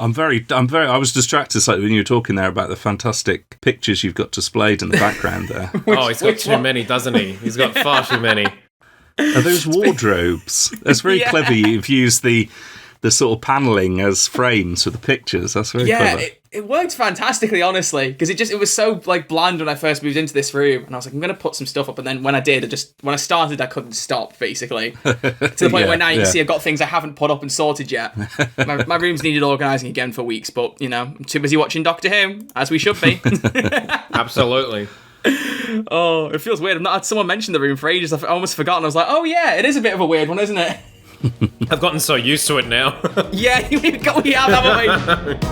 I was distracted slightly when you were talking there about the fantastic pictures you've got displayed in the background there. He's got too many, doesn't he? He's got far too many. Are those wardrobes? That's very clever. You've used the sort of panelling as frames for the pictures. That's very clever. It worked fantastically, honestly, because it was so like bland when I first moved into this room, and I was like, I'm going to put some stuff up, and then when I did, when I started, I couldn't stop, basically, to the point where now you can see I've got things I haven't put up and sorted yet. My room's needed organising again for weeks, but I'm too busy watching Doctor Who, as we should be. Absolutely. Oh, it feels weird. I've not had someone mention the room for ages. I've almost forgotten. I was like, oh yeah, it is a bit of a weird one, isn't it? I've gotten so used to it now. Yeah, we have, haven't we?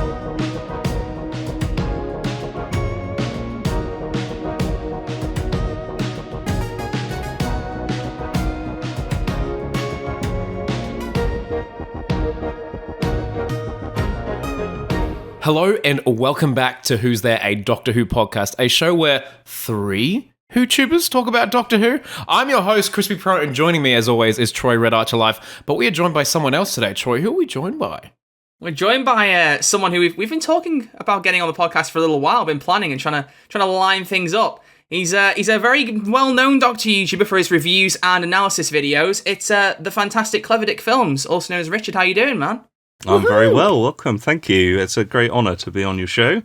Hello and welcome back to Who's There, a Doctor Who podcast, a show where 3 Who-tubers talk about Doctor Who. I'm your host, Crispy Pro, and joining me as always is Troy Red Archer Life, but we are joined by someone else today. Troy, who are we joined by? We're joined by someone who we've been talking about getting on the podcast for a little while, been planning and trying to line things up. He's a very well-known Doctor YouTuber for his reviews and analysis videos. It's the fantastic Clever Dick Films, also known as Richard. How you doing, man? I'm very well, welcome. Thank you. It's a great honour to be on your show.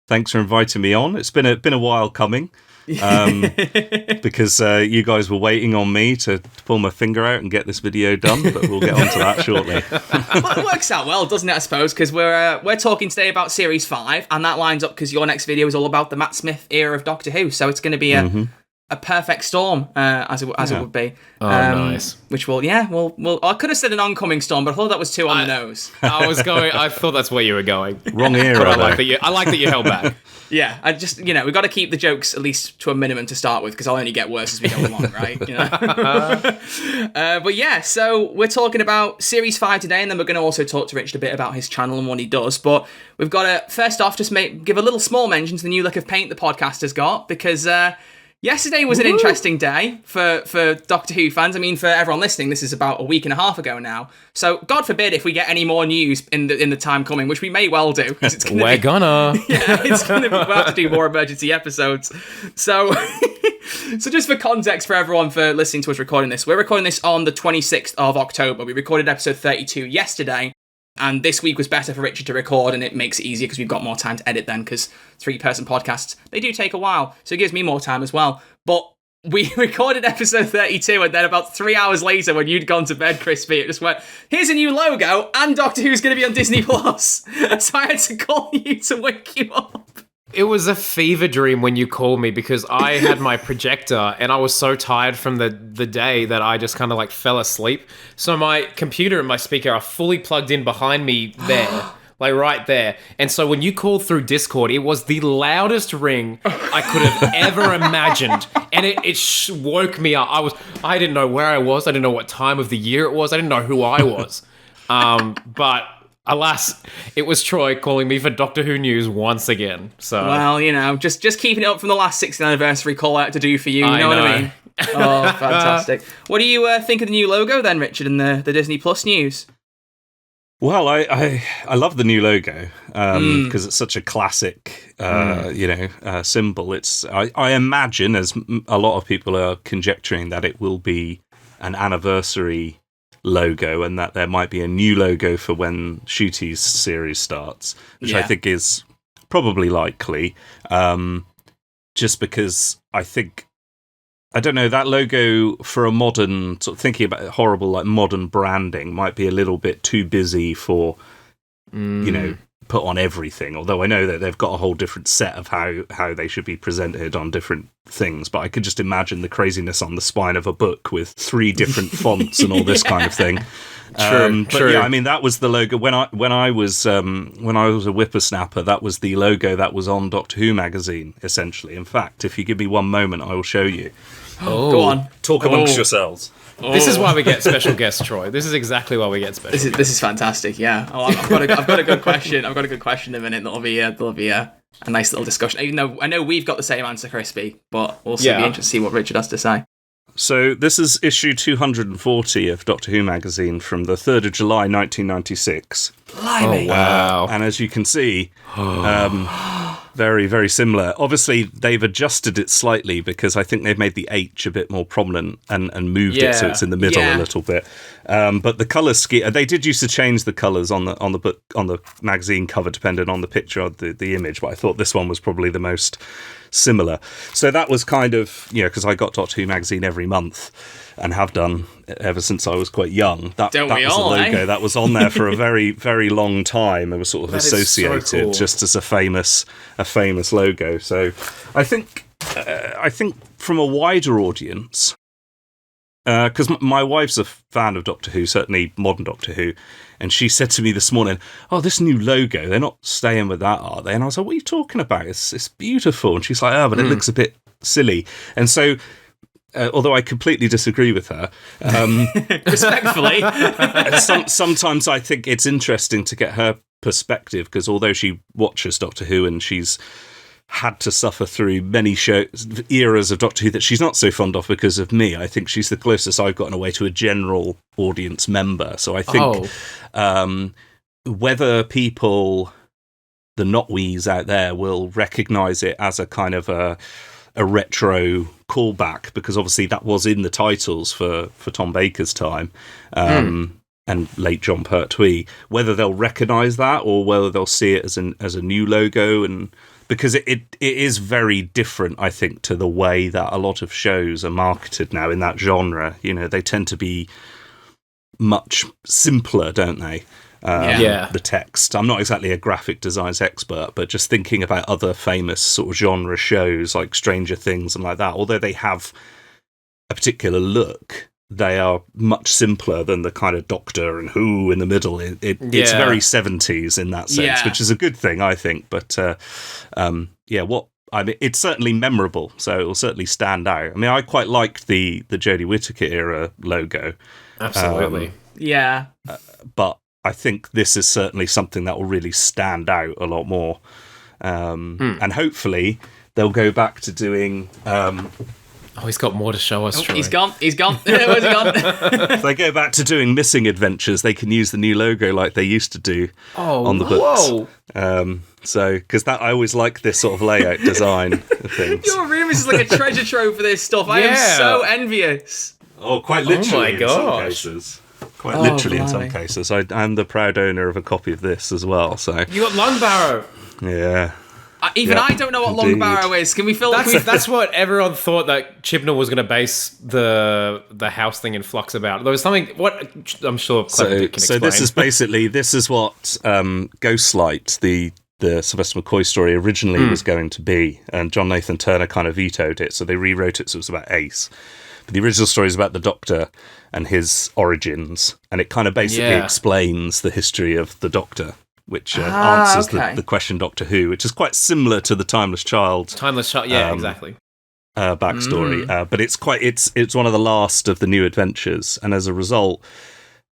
Thanks for inviting me on. It's been a while coming, because you guys were waiting on me to pull my finger out and get this video done. But we'll get onto that shortly. Well, it works out well, doesn't it? I suppose because we're talking today about Series 5, and that lines up because your next video is all about the Matt Smith era of Doctor Who. So it's going to be a perfect storm, as it would be. Oh, nice. Which I could have said an oncoming storm, but I thought that was too on the nose. I thought that's where you were going. Wrong era. But I like that you held back. Yeah, I just, we've got to keep the jokes at least to a minimum to start with, because I'll only get worse as we go along, right? But yeah, so we're talking about Series 5 today, and then we're going to also talk to Richard a bit about his channel and what he does. But we've got to, first off, just give a little small mention to the new lick of paint the podcast has got, because yesterday was an interesting day for Doctor Who fans. I mean, for everyone listening, this is about a week and a half ago now. So, God forbid if we get any more news in the time coming, which we may well do. We'll have to do more emergency episodes. So, so just for context for everyone for listening to us recording this, we're recording this on the 26th of October. We recorded episode 32 yesterday. And this week was better for Richard to record, and it makes it easier because we've got more time to edit then, because 3-person podcasts, they do take a while, so it gives me more time as well. But we recorded episode 32, and then about 3 hours later, when you'd gone to bed, Crispy, it just went, here's a new logo, and Doctor Who's going to be on Disney+. So I had to call you to wake you up. It was a fever dream when you called me, because I had my projector and I was so tired from the day that I just kind of like fell asleep. So my computer and my speaker are fully plugged in behind me there, like right there. And so when you called through Discord, it was the loudest ring I could have ever imagined. And it woke me up. I didn't know where I was. I didn't know what time of the year it was. I didn't know who I was. But alas, it was Troy calling me for Doctor Who news once again. So, well, just keeping it up from the last 60th anniversary call out to do for you. You know what I mean? Oh, fantastic. What do you think of the new logo then, Richard, and the Disney Plus news? Well, I love the new logo because it's such a classic, symbol. I imagine, as a lot of people are conjecturing, that it will be an anniversary logo, and that there might be a new logo for when Ncuti's series starts, which I think is probably likely, just because I don't know, that logo for a modern, sort of thinking about horrible, like modern branding, might be a little bit too busy for, put on everything. Although I know that they've got a whole different set of how they should be presented on different things. But I could just imagine the craziness on the spine of a book with 3 different fonts and all this kind of thing. True. Yeah, I mean, that was the logo when I was a whippersnapper. That was the logo that was on Doctor Who magazine, essentially. In fact, if you give me one moment, I will show you. Go on, talk amongst yourselves. This is why we get special guests, Troy. This is exactly why we get special. This is fantastic. Yeah, I've got a good question. I've got a good question in a minute. That'll be a nice little discussion. Even though I know we've got the same answer, Crispy, but we'll be interested to see what Richard has to say. So this is issue 240 of Doctor Who magazine from the 3rd of July 1996. Blimey. Oh, wow. And as you can see, very, very similar. Obviously, they've adjusted it slightly because I think they've made the H a bit more prominent and moved it so it's in the middle a little bit. But the colour scheme, they did used to change the colours on the book, on the magazine cover, depending on the picture of the image. But I thought this one was probably the most similar. So that was kind of, because I got Doctor Who magazine every month and have done ever since I was quite young. That was a logo that was on there for a very, very long time and was sort of associated so cool. just as a famous logo. So I think from a wider audience, because my wife's a fan of Doctor Who, certainly modern Doctor Who, and she said to me this morning, "Oh, this new logo, they're not staying with that, are they?" And I was like, "What are you talking about? It's beautiful." And she's like, "Oh, but it looks a bit silly." And so, although I completely disagree with her, Respectfully. sometimes I think it's interesting to get her perspective, because although she watches Doctor Who and she's had to suffer through many eras of Doctor Who that she's not so fond of because of me, I think she's the closest I've gotten away to a general audience member. So I think whether people, the not-wees out there, will recognise it as a kind of a retro callback, because obviously that was in the titles for Tom Baker's time, and late John Pertwee, whether they'll recognise that or whether they'll see it as a new logo, and because it is very different, I think, to the way that a lot of shows are marketed now in that genre. They tend to be much simpler, don't they? The text. I'm not exactly a graphic design expert, but just thinking about other famous sort of genre shows like Stranger Things and like that, although they have a particular look, they are much simpler than the kind of Doctor and Who in the middle. It's very 70s in that sense, which is a good thing, I think. But it's certainly memorable, so it will certainly stand out. I mean, I quite liked the Jodie Whittaker era logo. Absolutely. But I think this is certainly something that will really stand out a lot more. And hopefully they'll go back to doing... he's got more to show us, Troy. He's gone. Where's he gone? If they go back to doing Missing Adventures, they can use the new logo like they used to do on the books. So, because I always like this sort of layout design of things. Your room is like a treasure trove for this stuff. I am so envious. Oh, quite literally in some cases. Quite literally in some cases. I'm the proud owner of a copy of this as well. So You got Lung Barrow. Yeah. I don't know what Long Barrow is. Can we fill? That's what everyone thought that Chibnall was going to base the house thing in Flux about. There was something. What I'm sure Clever Dick can explain. this is what Ghostlight, the Sylvester McCoy story, originally was going to be, and John Nathan Turner kind of vetoed it, so they rewrote it so it was about Ace. But the original story is about the Doctor and his origins, and it kind of basically explains the history of the Doctor, which answers the question Doctor Who, which is quite similar to the Timeless Child. Exactly. Backstory, but it's one of the last of the new adventures, and as a result,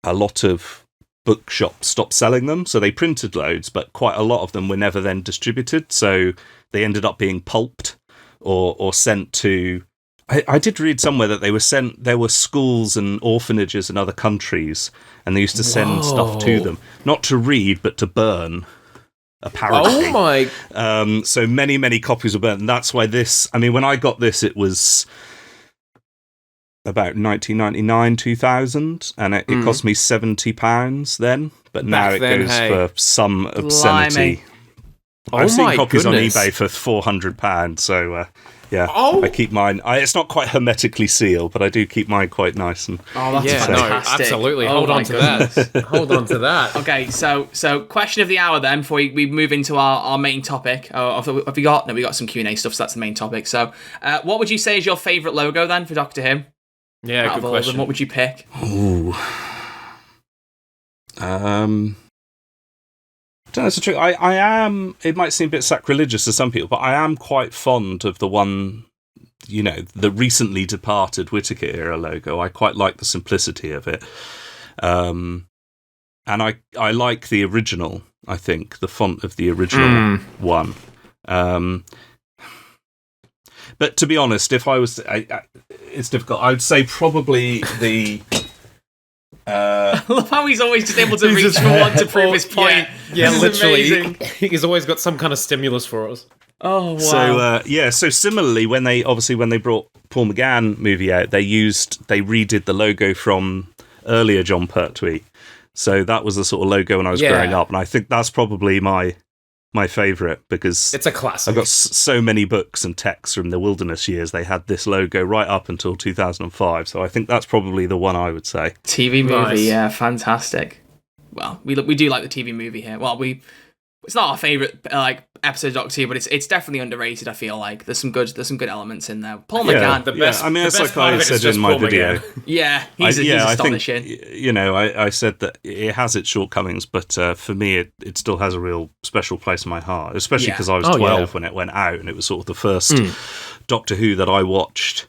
a lot of bookshops stopped selling them. So they printed loads, but quite a lot of them were never then distributed. So they ended up being pulped or sent to. I did read somewhere that they were sent. There were schools and orphanages in other countries, and they used to send stuff to them, not to read but to burn. Apparently, oh my! So many copies were burnt, and that's why this. I mean, when I got this, it was about 1999, 2000, and it cost me £70 then. But now it goes for some obscenity. I've seen copies on eBay for £400. So. I keep mine. It's not quite hermetically sealed, but I do keep mine quite nice. And that's fantastic. Absolutely. Hold on to that. Hold on to that. Okay, so question of the hour then, before we move into our main topic. Have we got? No, we got some Q&A stuff, so that's the main topic. So, what would you say is your favourite logo then for Doctor Who? Yeah, good question. What would you pick? Ooh. That's true. I am. It might seem a bit sacrilegious to some people, but I am quite fond of the one, the recently departed Whittaker era logo. I quite like the simplicity of it, and I like the original. I think the font of the original one. But to be honest, if I was, it's difficult. I would say probably the. I love how he's always just able to reach for one to prove his point. Yeah, literally. Amazing. He's always got some kind of stimulus for us. Oh wow! So similarly, when they brought Paul McGann movie out, they redid the logo from earlier John Pertwee. So that was the sort of logo when I was growing up, and I think that's probably my favourite because it's a classic. I've got so many books and texts from the Wilderness years. They had this logo right up until 2005, so I think that's probably the one I would say. TV movie, nice. Yeah, fantastic. Well, we do like the TV movie here. Well, it's not our favourite episode of Doctor Who, but it's definitely underrated. I feel like there's some good elements in there. Paul McGann, the best. I mean, the it's best like I said in my video. Yeah, he's astonishing. I think, I said that it has its shortcomings, but for me, it still has a real special place in my heart, especially because I was 12 when it went out, and it was sort of the first Doctor Who that I watched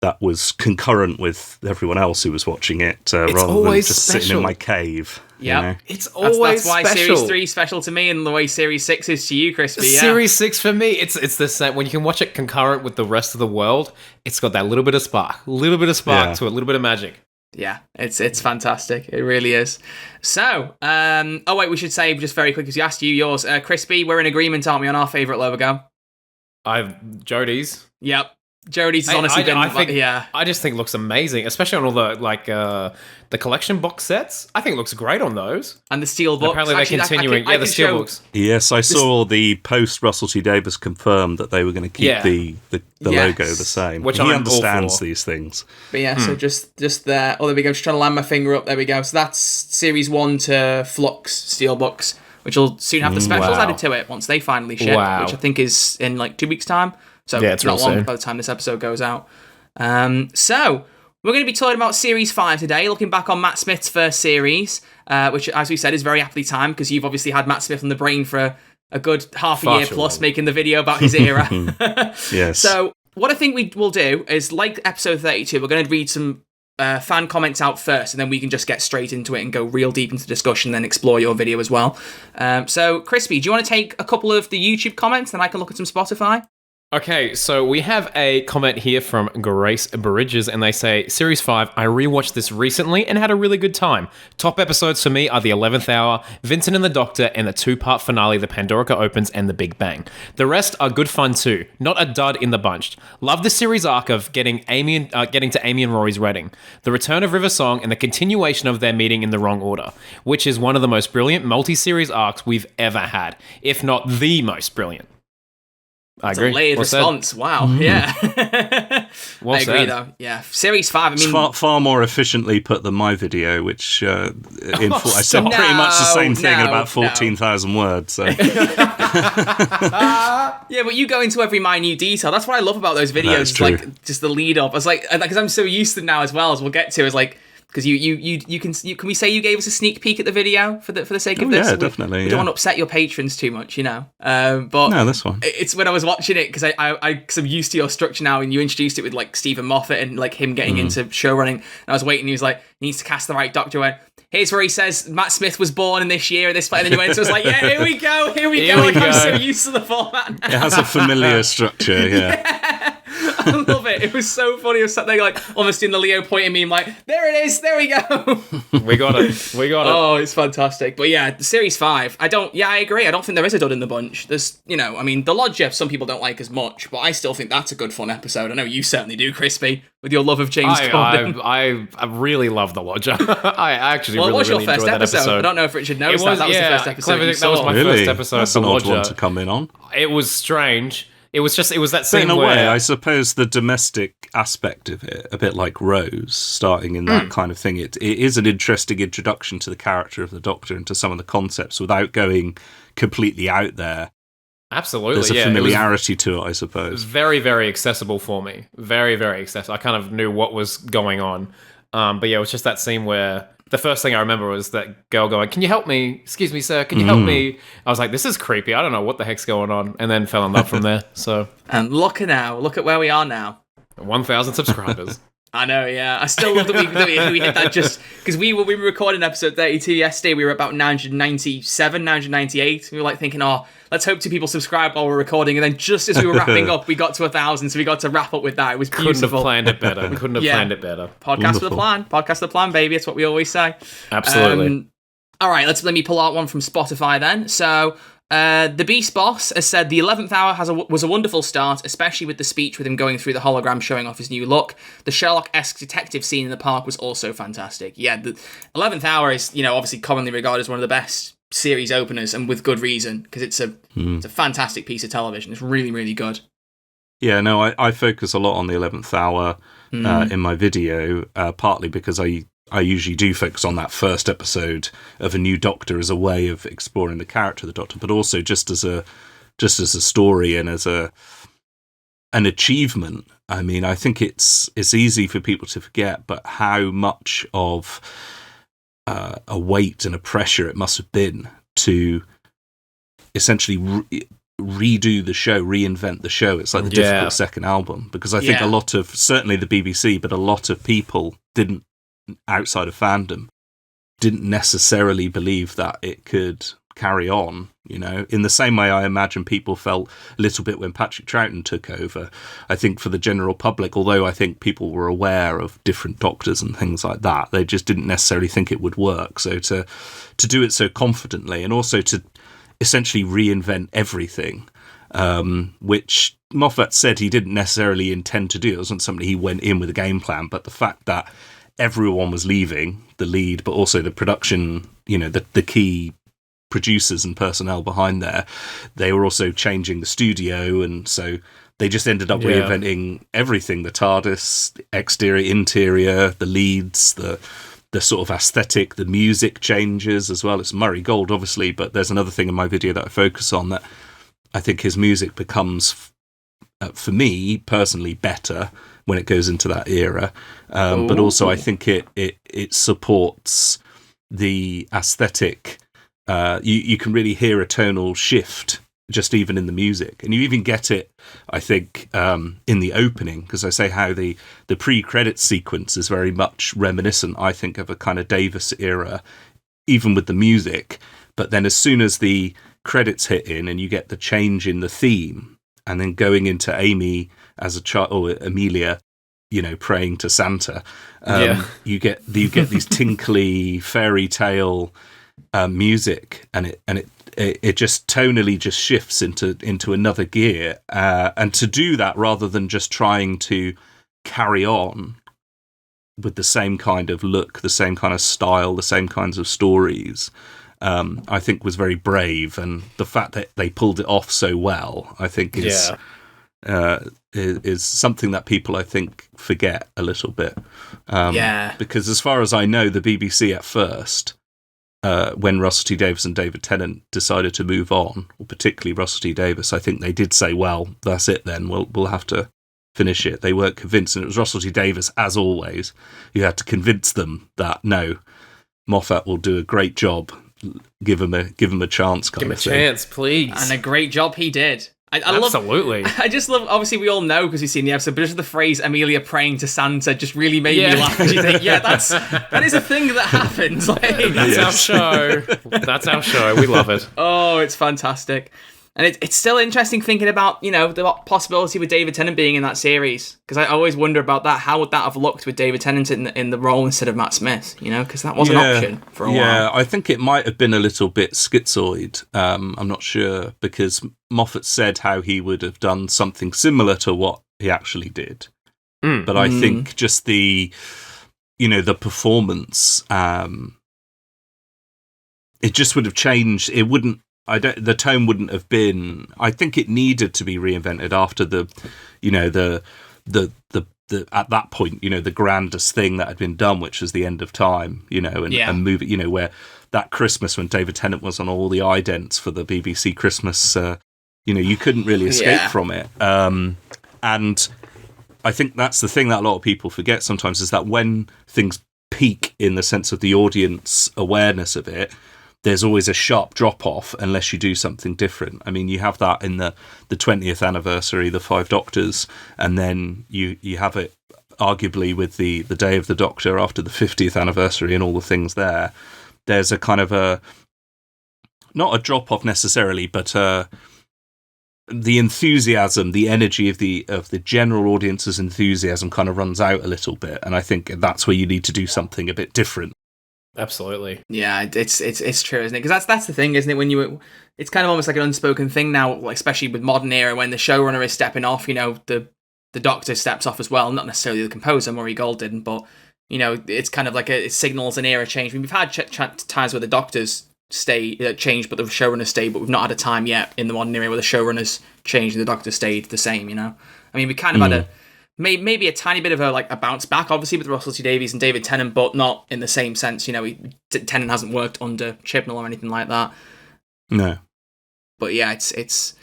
that was concurrent with everyone else who was watching it, rather than just sitting in my cave. Yeah, it's always that's why special. Series 3 is special to me, and the way Series 6 is to you, Crispy. Yeah. Series 6 for me, it's the same. When you can watch it concurrent with the rest of the world, it's got that little bit of spark to it, a little bit of magic. Yeah, it's fantastic. It really is. So, we should say just very quick, because you asked yours. Crispy, we're in agreement, aren't we, on our favourite logo? Jodie's. Yep. Jodie's has honestly been... I just think it looks amazing, especially on all the collection box sets. I think it looks great on those. And the steel books. Apparently they're continuing. The steel books. Yes, I saw the post Russell T Davies confirmed that they were going to keep the logo the same. Which he I'm understands all for. these things. But so just there. Oh, there we go. Just trying to land my finger up. There we go. So that's Series 1 to Flux steel books, which will soon have the specials added to it once they finally ship, which I think is in 2 weeks' time. So it's not long by the time this episode goes out. So we're going to be talking about Series 5 today, looking back on Matt Smith's first series, which, as we said, is very aptly timed because you've obviously had Matt Smith on the brain for a good half a year plus, making the video about his era. Yes. So what I think we will do is, like episode 32, we're going to read some fan comments out first, and then we can just get straight into it and go real deep into discussion, then explore your video as well. So, Crispy, do you want to take a couple of the YouTube comments, then I can look at some Spotify? Okay, so we have a comment here from Grace Bridges, and they say, Series 5, I rewatched this recently and had a really good time. Top episodes for me are The 11th Hour, Vincent and the Doctor, and the two-part finale, The Pandorica Opens and The Big Bang. The rest are good fun too, not a dud in the bunch. Love the series arc of getting to Amy and Rory's wedding, the return of River Song, and the continuation of their meeting in the wrong order, which is one of the most brilliant multi-series arcs we've ever had, if not the most brilliant. I agree. A layered response. Wow. Yeah. I agree, though. Yeah. Series 5. I mean, it's far more efficiently put than my video, which I said pretty much the same thing in about 14,000 words. So. Yeah, but you go into every minute detail. That's what I love about those videos. Like just the lead up. I was like, because I'm so used to them now as well, as we'll get to. Is like. Because can we say you gave us a sneak peek at the video for the sake of this? Yeah, definitely. We don't want to upset your patrons too much, but no, that's fine. It's when I was watching it because I'm used to your structure now, and you introduced it with like Stephen Moffat and like him getting into show running. And I was waiting. He was like, he needs to cast the right Doctor. I went, here's where he says Matt Smith was born in this year, and this. And then you went, so I was like, yeah, here we go. I'm so used to the format now. It has a familiar structure. Yeah. I love it. It was so funny. I was sat there like almost in the Leo point at me. I'm like, there it is. There we go. We got it. Oh, it's fantastic. But yeah, Series 5. I agree. I don't think there is a dud in the bunch. There's, I mean, the Lodger, some people don't like as much, but I still think that's a good fun episode. I know you certainly do, Crispy, with your love of James Corden. I really love the Lodger. I actually it was really your first enjoyed that episode. I don't know if Richard knows that. That was the first episode you saw. That was my first episode. That's an odd one to come in on. It was strange. It was that scene in a where... way, I suppose the domestic aspect of it, a bit like Rose, starting in that kind of thing, it is an interesting introduction to the character of the Doctor and to some of the concepts without going completely out there. Absolutely, there's a familiarity to it, I suppose. Very, very accessible for me. Very, very accessible. I kind of knew what was going on. But yeah, it was just that scene where... The first thing I remember was that girl going, "Can you help me? Excuse me, sir. Can you help me?" I was like, "This is creepy. I don't know what the heck's going on," and then fell in love from there. So, and look at where we are now. 1,000 subscribers. I know, yeah. I still love that we hit that just because we were recording episode 32 yesterday. We were about 997, 998. We were like thinking, oh, let's hope 2 people subscribe while we're recording. And then just as we were wrapping up, we got to 1,000. So we got to wrap up with that. It was beautiful. Couldn't have planned it better. Couldn't have planned it better. Podcast with a plan. Podcast with a plan, baby. It's what we always say. Absolutely. All right, let me pull out one from Spotify then. So the Beast Boss has said the 11th hour was a wonderful start, especially with the speech with him going through the hologram showing off his new look. The Sherlock-esque detective scene in the park was also fantastic. Yeah, the 11th hour is, obviously commonly regarded as one of the best series openers, and with good reason, because it's a fantastic piece of television. It's really, really good. Yeah, no, I focus a lot on the 11th hour in my video, partly because I usually do focus on that first episode of a new Doctor as a way of exploring the character of the Doctor, but also just as a story and as an achievement. I mean, I think it's easy for people to forget, but how much of a weight and a pressure it must have been to essentially redo the show, reinvent the show. It's like the difficult second album, because I think a lot of, certainly the BBC, but a lot of people outside of fandom didn't necessarily believe that it could carry on, in the same way I imagine people felt a little bit when Patrick Troughton took over. I think for the general public, although I think people were aware of different Doctors and things like that, they just didn't necessarily think it would work. So to do it so confidently, and also to essentially reinvent everything, which Moffat said he didn't necessarily intend to do. It wasn't something he went in with a game plan, but the fact that everyone was leaving, the lead, but also the production, the key producers and personnel behind there, they were also changing the studio, and so they just ended up reinventing everything: the TARDIS, exterior, interior, the leads, the sort of aesthetic, the music changes as well. It's Murray Gold, obviously, but there's another thing in my video that I focus on, that I think his music becomes, for me personally, better when it goes into that era, but also I think it supports the aesthetic. You can really hear a tonal shift just even in the music, and you even get it, I think, in the opening, because I say how the pre-credits sequence is very much reminiscent, I think, of a kind of Davis era, even with the music. But then as soon as the credits hit in and you get the change in the theme, and then going into Amy as a child, or Amelia, praying to Santa, you get these tinkly fairy tale music, and it just tonally just shifts into another gear, and to do that rather than just trying to carry on with the same kind of look, the same kind of style, the same kinds of stories, I think was very brave, and the fact that they pulled it off so well, I think is something that people, I think, forget a little bit. Because as far as I know, the BBC at first, when Russell T Davies and David Tennant decided to move on, or particularly Russell T Davies, I think they did say, well, that's it then, we'll have to finish it. They weren't convinced, and it was Russell T Davies, as always, who had to convince them that, no, Moffat will do a great job, give him a chance, give him a chance, please. And a great job he did. Absolutely. I just love, obviously we all know because we've seen the episode, but just the phrase Amelia praying to Santa just really made me laugh. You think, that is a thing that happens. That's our show. That's our show. We love it. Oh, it's fantastic. And it's still interesting thinking about, the possibility with David Tennant being in that series. Because I always wonder about that. How would that have looked with David Tennant in the role instead of Matt Smith? Because that was an option for a while. Yeah, I think it might have been a little bit schizoid. I'm not sure, because Moffat said how he would have done something similar to what he actually did. But I think just the performance, it just would have changed. It wouldn't. The tone wouldn't have been. I think it needed to be reinvented after the at that point, the grandest thing that had been done, which was the end of time, and move it, where that Christmas when David Tennant was on all the idents for the BBC Christmas, you couldn't really escape from it. And I think that's the thing that a lot of people forget sometimes, is that when things peak in the sense of the audience awareness of it, there's always a sharp drop-off unless you do something different. I mean, you have that in the 20th anniversary, the Five Doctors, and then you have it arguably with the Day of the Doctor after the 50th anniversary and all the things there's a kind of not a drop off necessarily, but the enthusiasm, the energy of the general audience's enthusiasm kind of runs out a little bit, and I think that's where you need to do something a bit different. Absolutely. Yeah, it's true, isn't it? Because that's the thing, isn't it? It's kind of almost like an unspoken thing now, like, especially with modern era, when the showrunner is stepping off. The Doctor steps off as well, not necessarily the composer, Murray Gold didn't, but it's kind of like it signals an era change. I mean, we've had times where the Doctors changed, but the showrunner stayed, but we've not had a time yet in the modern era where the showrunners changed and the Doctor stayed the same. I mean, we kind of had maybe a tiny bit of a bounce back, obviously, with Russell T Davies and David Tennant, but not in the same sense. Tennant hasn't worked under Chibnall or anything like that. No. But yeah, it's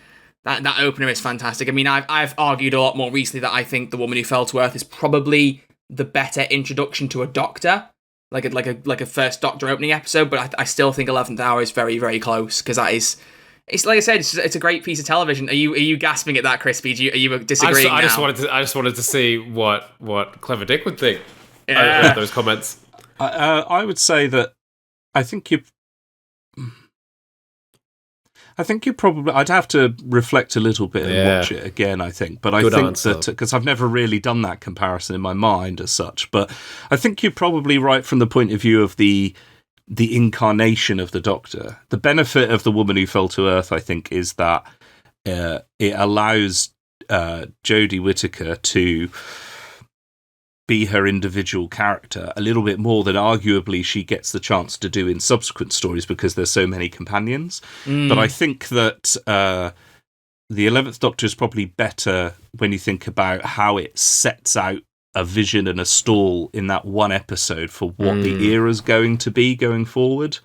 that opener is fantastic. I mean, I've argued a lot more recently that I think The Woman Who Fell to Earth is probably the better introduction to a Doctor, like a first Doctor opening episode. But I still think 11th Hour is very, very close, because that is. It's like I said, it's a great piece of television. Are you gasping at that, Crispy? Are you disagreeing? I just wanted to see what Clever Dick would think of those comments. I would say that I think you probably. I'd have to reflect a little bit and watch it again, I think. But I think that, because I've never really done that comparison in my mind as such, but I think you're probably right from the point of view of the incarnation of the Doctor. The benefit of The Woman Who Fell to Earth, I think, is that it allows Jodie Whittaker to be her individual character a little bit more than arguably she gets the chance to do in subsequent stories, because there's so many companions. But I think that the 11th Doctor is probably better when you think about how it sets out a vision and a stall in that one episode for what the era's going to be going forward,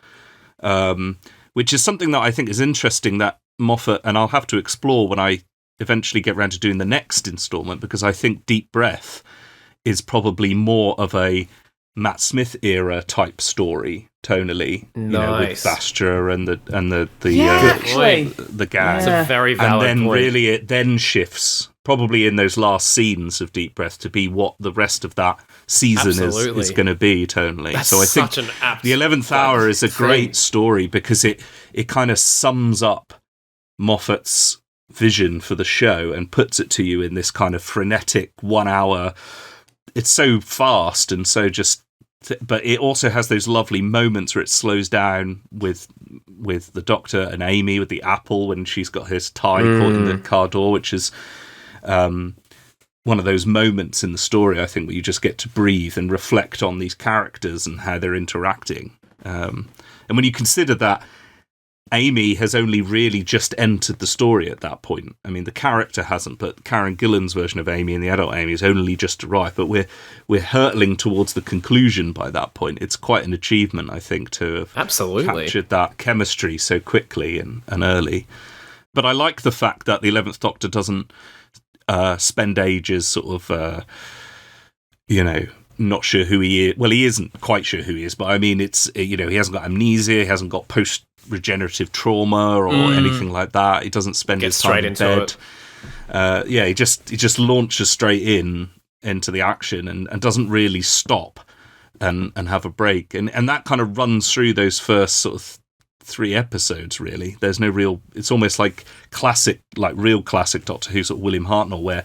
which is something that I think is interesting that Moffat, and I'll have to explore when I eventually get around to doing the next instalment, because I think Deep Breath is probably more of a Matt Smith era type story tonally, with Vastra and the gag. That's a very valid and then point. really it then shifts probably in those last scenes of Deep Breath to be what the rest of that season is going to be tonally. That's so I think the 11th Hour is a great story, because it kind of sums up Moffat's vision for the show and puts it to you in this kind of frenetic 1 hour. It's so fast and so just, but it also has those lovely moments where it slows down with the Doctor and Amy with the apple when she's got his tie caught in the car door, which is one of those moments in the story, I think, where you just get to breathe and reflect on these characters and how they're interacting. And when you consider that Amy has only really just entered the story at that point. I mean, the character hasn't, but Karen Gillan's version of Amy and the adult Amy has only just arrived. But we're hurtling towards the conclusion by that point. It's quite an achievement, I think, to have captured that chemistry so quickly and early. But I like the fact that the 11th Doctor doesn't spend ages sort of, not sure who he is. Well, he isn't quite sure who he is, but I mean, it's, he hasn't got amnesia, he hasn't got post-regenerative trauma or anything like that. He doesn't spend his time in bed. He just launches straight into the action and doesn't really stop and have a break. And that kind of runs through those first sort of 3 episodes, really. There's no real, it's almost like real classic Doctor Who, sort of William Hartnell, where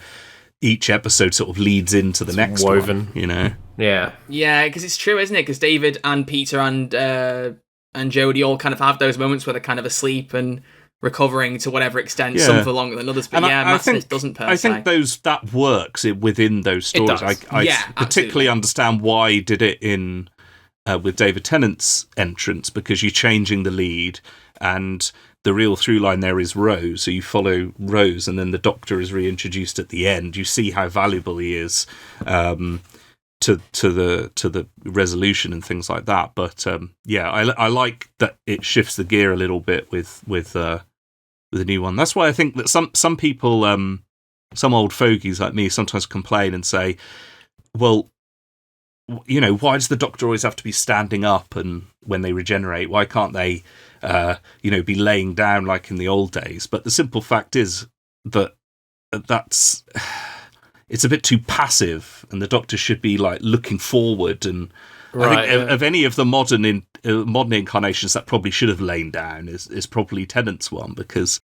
each episode sort of leads into the next woven. one, Yeah, because it's true, isn't it? Because David and Peter and Jodie all kind of have those moments where they're kind of asleep and recovering to whatever extent, some for longer than others. But Matt Smith doesn't per se. I think that works within those stories. I particularly understand why he did it in with David Tennant's entrance, because you're changing the lead and the real through line there is Rose, so you follow Rose, and then the Doctor is reintroduced at the end. You see how valuable he is to the resolution and things like that. But I like that it shifts the gear a little bit with the new one. That's why I think that some people, some old fogies like me, sometimes complain and say, well, why does the Doctor always have to be standing up and when they regenerate? Why can't they be laying down like in the old days? But the simple fact is that it's a bit too passive, and the Doctor should be like looking forward. And I think of any of the modern incarnations that probably should have lain down is probably Tennant's one, because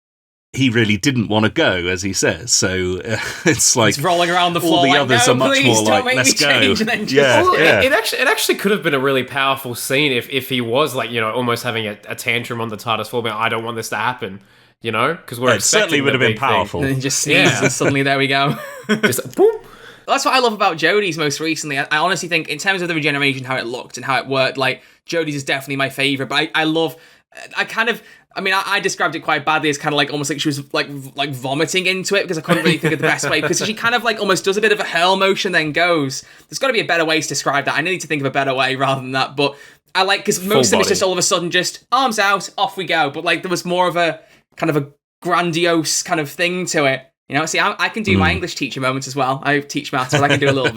he really didn't want to go, as he says. So it's like he's rolling around the floor. All the like, others no, are much please, more like, let's go. It actually could have been a really powerful scene if he was like, almost having a tantrum on the TARDIS floor, being, I don't want this to happen, because we're it certainly would have been powerful. And he just sneezes, and suddenly there we go. Just boom. That's what I love about Jodie's most recently. I honestly think, in terms of the regeneration, how it looked and how it worked, like, Jodie's is definitely my favourite. But I described it quite badly as kind of like almost like she was like vomiting into it, because I couldn't really think of the best way, because she kind of like almost does a bit of a hurl motion, then goes. There's got to be a better way to describe that. I need to think of a better way rather than that. But I like, because most of them is just all of a sudden just arms out, off we go. But like there was more of a kind of a grandiose kind of thing to it. See, I can do my English teacher moments as well. I teach maths, but I can do a little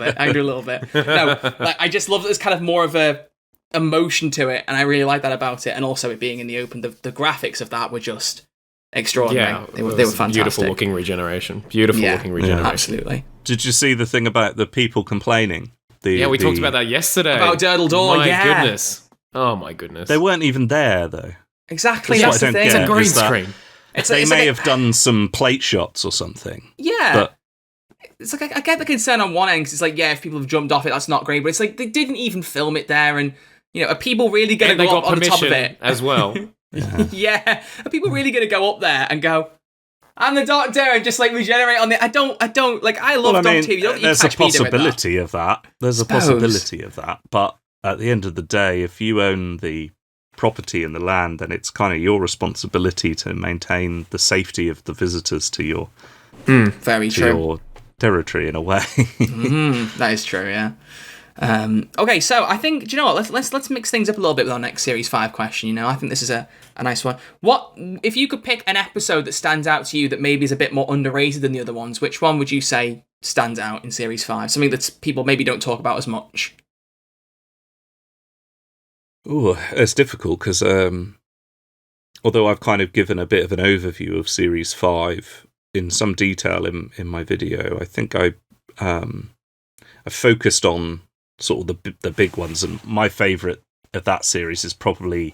bit. No, like I just love that there's kind of more of a emotion to it, and I really like that about it. And also it being in the open, the graphics of that were just extraordinary. Yeah, they were fantastic. Beautiful looking regeneration. Absolutely. Did you see the thing about the people complaining? We talked about that yesterday. About Durdle Door, My goodness. Oh my goodness. They weren't even there, though. Exactly, that's the thing. It's a green screen. They may have done some plate shots or something. Yeah. But it's like, I get the concern on one end, because it's like, if people have jumped off it, that's not great. But it's like, they didn't even film it there, and, are people really going to go up on the top of it? As well. Yeah. Are people really going to go up there and go, I'm the Doctor, and just like regenerate on the... I don't, like, I love Doctor Who. There's a possibility of that. There's a possibility of that. But at the end of the day, if you own the property and the land, then it's kind of your responsibility to maintain the safety of the visitors to your your territory in a way. That is true, yeah. Okay, so I think, do you know what? Let's mix things up a little bit with our next Series 5 question. I think this is a nice one. What if you could pick an episode that stands out to you that maybe is a bit more underrated than the other ones? Which one would you say stands out in Series 5? Something that people maybe don't talk about as much. Oh, it's difficult, because although I've kind of given a bit of an overview of Series 5 in some detail in my video, I think I focused on sort of the big ones, and my favourite of that series is probably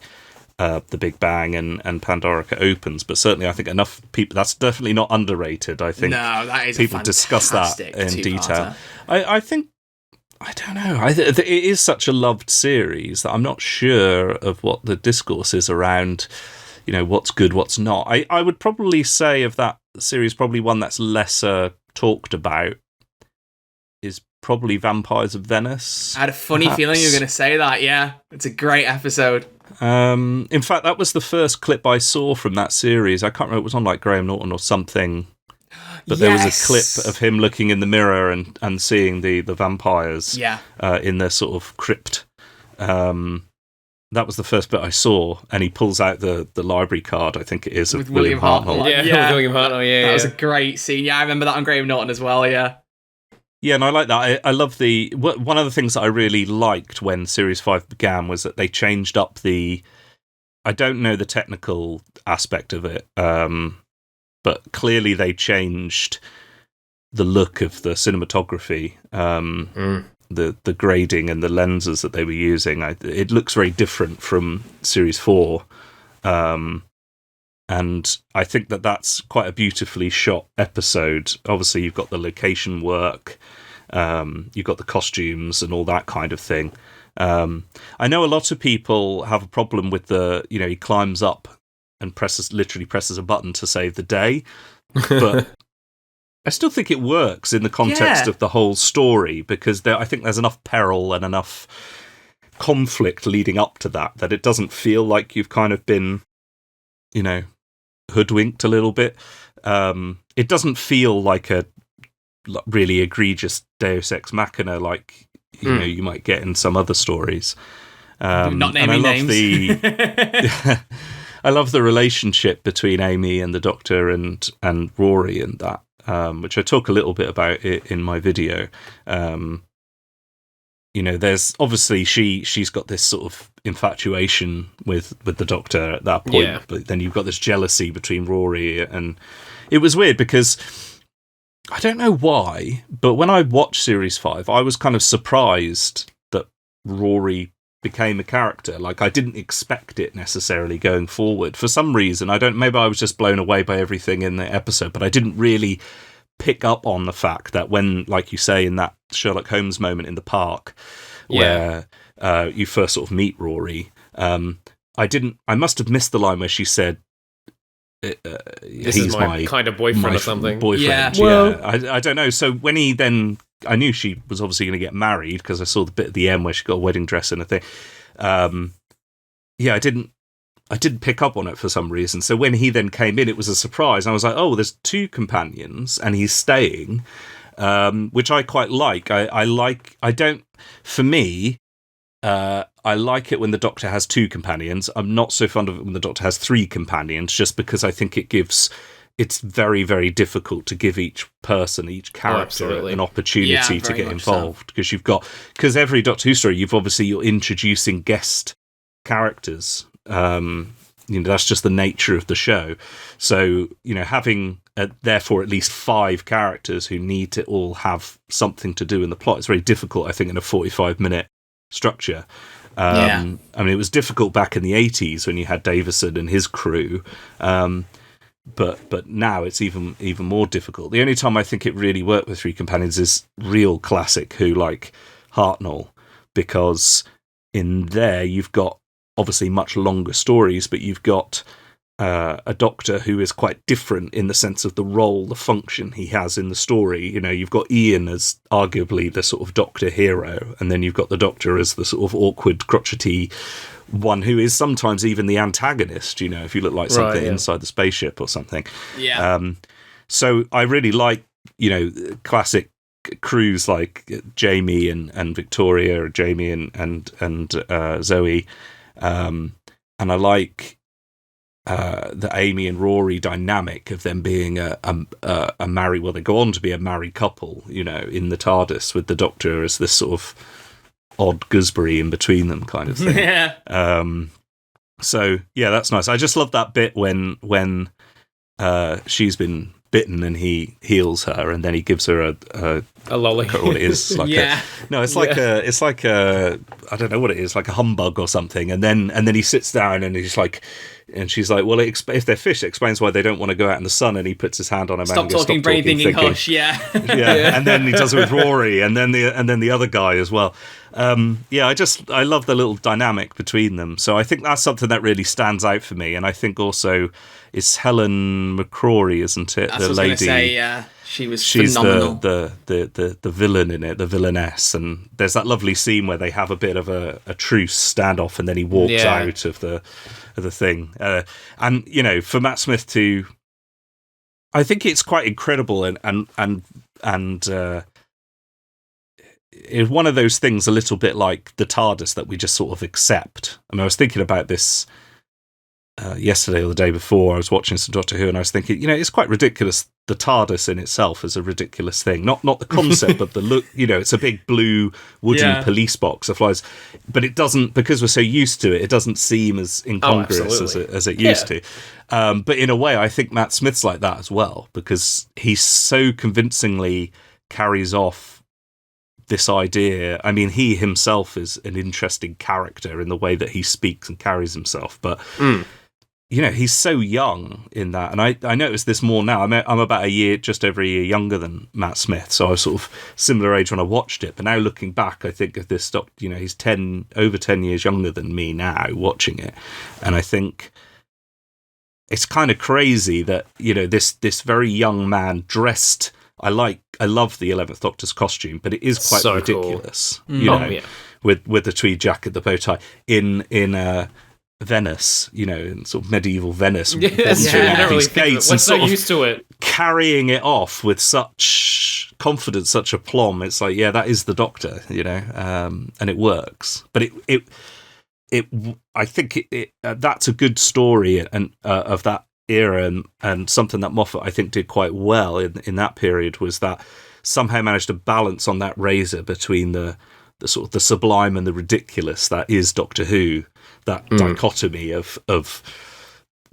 The Big Bang and Pandorica Opens, but certainly I think enough people, that's definitely not underrated. I think that is people discuss that in detail. I think, I don't know. It is such a loved series that I'm not sure of what the discourse is around, what's good, what's not. I would probably say of that series, probably one that's lesser talked about is probably Vampires of Venice. I had a funny feeling you were going to say that, yeah. It's a great episode. In fact, that was the first clip I saw from that series. I can't remember, it was on like Graham Norton or something. But there was a clip of him looking in the mirror and seeing the vampires in their sort of crypt. That was the first bit I saw, and he pulls out the library card, I think it is, of William Hartnell. Yeah, William Hartnell, yeah. That was a great scene. Yeah, I remember that on Graham Norton as well, yeah. Yeah, and I like that. I love one of the things that I really liked when Series 5 began was that they changed up I don't know the technical aspect of it, but clearly they changed the look of the cinematography, the grading and the lenses that they were using. It looks very different from Series 4. And I think that's quite a beautifully shot episode. Obviously, you've got the location work, you've got the costumes and all that kind of thing. I know a lot of people have a problem with he climbs up and literally presses a button to save the day. But I still think it works in the context of the whole story, because I think there's enough peril and enough conflict leading up to that it doesn't feel like you've kind of been, hoodwinked a little bit. It doesn't feel like a really egregious Deus Ex Machina like you might get in some other stories. Not naming names. I love the relationship between Amy and the Doctor and Rory and that, which I talk a little bit about in my video. There's obviously she's got this sort of infatuation with the Doctor at that point, but then you've got this jealousy between Rory, and it was weird because I don't know why, but when I watched Series 5, I was kind of surprised that Rory became a character. Like, I didn't expect it necessarily going forward. For some reason, maybe I was just blown away by everything in the episode, but I didn't really pick up on the fact that when, like you say, in that Sherlock Holmes moment in the park, where you first sort of meet Rory, I must have missed the line where she said, this is my kind of boyfriend or something. Boyfriend, yeah. I don't know. So when he then, I knew she was obviously going to get married because I saw the bit at the end where she got a wedding dress and a thing. I didn't pick up on it for some reason. So when he then came in, it was a surprise. I was like, oh, there's two companions and he's staying, which I quite like. I like it when the Doctor has two companions. I'm not so fond of it when the Doctor has three companions, just because I think it's very, very difficult to give each character an opportunity to get involved. Because every Doctor Who story, you're introducing guest characters. That's just the nature of the show. So, having therefore at least 5 characters who need to all have something to do in the plot is very difficult, I think, in a 45-minute structure. It was difficult back in the 80s when you had Davison and his crew, but now it's even more difficult. The only time I think it really worked with 3 companions is real classic Who, like Hartnell, because in there you've got obviously much longer stories, but you've got a Doctor who is quite different in the sense of the role, the function he has in the story. You've got Ian as arguably the sort of Doctor hero, and then you've got the Doctor as the sort of awkward, crotchety one who is sometimes even the antagonist, if you look like something inside the spaceship or something. Yeah. So I really like, classic crews like Jamie and Victoria, or Jamie and Zoe. And I like the Amy and Rory dynamic of them being a married, well, they go on to be a married couple, in the TARDIS, with the Doctor as this sort of odd gooseberry in between them kind of thing. Yeah. So yeah, that's nice. I just love that bit when she's been bitten and he heals her, and then he gives her a lolly. What it is, like it's like a I don't know what it is, like a humbug or something. And then he sits down and he's like, and she's like, well, if they're fish, it explains why they don't want to go out in the sun. And he puts his hand on her. Stop talking, breathing, and hush. Yeah. And then he does it with Rory, and then the other guy as well. I love the little dynamic between them. So I think that's something that really stands out for me. And I think also it's Helen McCrory, isn't it? That's the lady. Say, she's phenomenal. the villain in it, the villainess. And there's that lovely scene where they have a bit of a truce standoff, and then he walks out of the thing. And for Matt Smith to, I think it's quite incredible, and it's one of those things a little bit like the TARDIS that we just sort of accept. I mean, I was thinking about this yesterday or the day before. I was watching some Doctor Who, and I was thinking, it's quite ridiculous. The TARDIS in itself is a ridiculous thing. Not the concept, but the look. It's a big blue wooden police box that flies, but it doesn't, because we're so used to it. It doesn't seem as incongruous as it used to. But in a way, I think Matt Smith's like that as well, because he so convincingly carries off this idea. I mean, he himself is an interesting character in the way that he speaks and carries himself, but he's so young in that. And I notice this more now. I'm about just over a year younger than Matt Smith, so I was sort of similar age when I watched it. But now looking back, I think of this Doctor, he's over 10 years younger than me now watching it. And I think it's kind of crazy that, this very young man dressed, I love the 11th Doctor's costume, but it is quite so ridiculous. Cool. With the tweed jacket, the bow tie in Venice, in sort of medieval Venice. We're so used to it. Carrying it off with such confidence, such aplomb. It's like, that is the Doctor, and it works. But I think that's a good story and of that era, and something that Moffat, I think, did quite well in that period, was that somehow managed to balance on that razor between the sort of the sublime and the ridiculous that is Doctor Who, that dichotomy of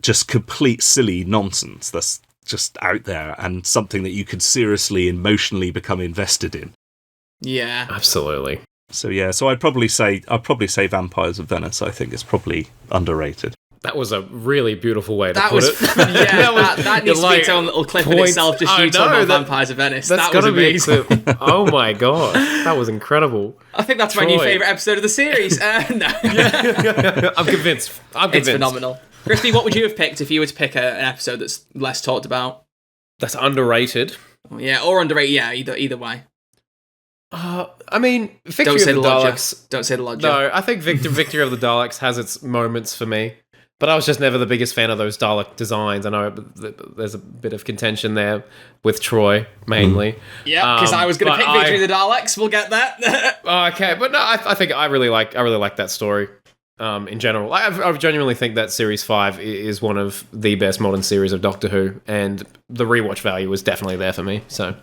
just complete silly nonsense. That's just out there and something that you could seriously emotionally become invested in. Yeah, absolutely. So yeah, so I'd probably say Vampires of Venice. I think it's probably underrated. That was a really beautiful way to put it. Yeah, that needs to be its own little clip in itself. Just you talking about Vampires of Venice. That was amazing. Oh my god, that was incredible. I think that's my new favourite episode of the series. No. I'm convinced. It's phenomenal. Crispy, what would you have picked if you were to pick an episode that's less talked about? That's underrated. Yeah, or underrated. Yeah, either way. I mean, Victory of the Daleks. Don't say the Lodger. No, I think Victory of the Daleks has its moments for me. But I was just never the biggest fan of those Dalek designs. I know there's a bit of contention there with Troy, mainly. Yeah, because I was going to pick Victory of the Daleks. We'll get that. Okay, but no, I think I really like that story. In general, I genuinely think that Series 5 is one of the best modern series of Doctor Who, and the rewatch value was definitely there for me. So.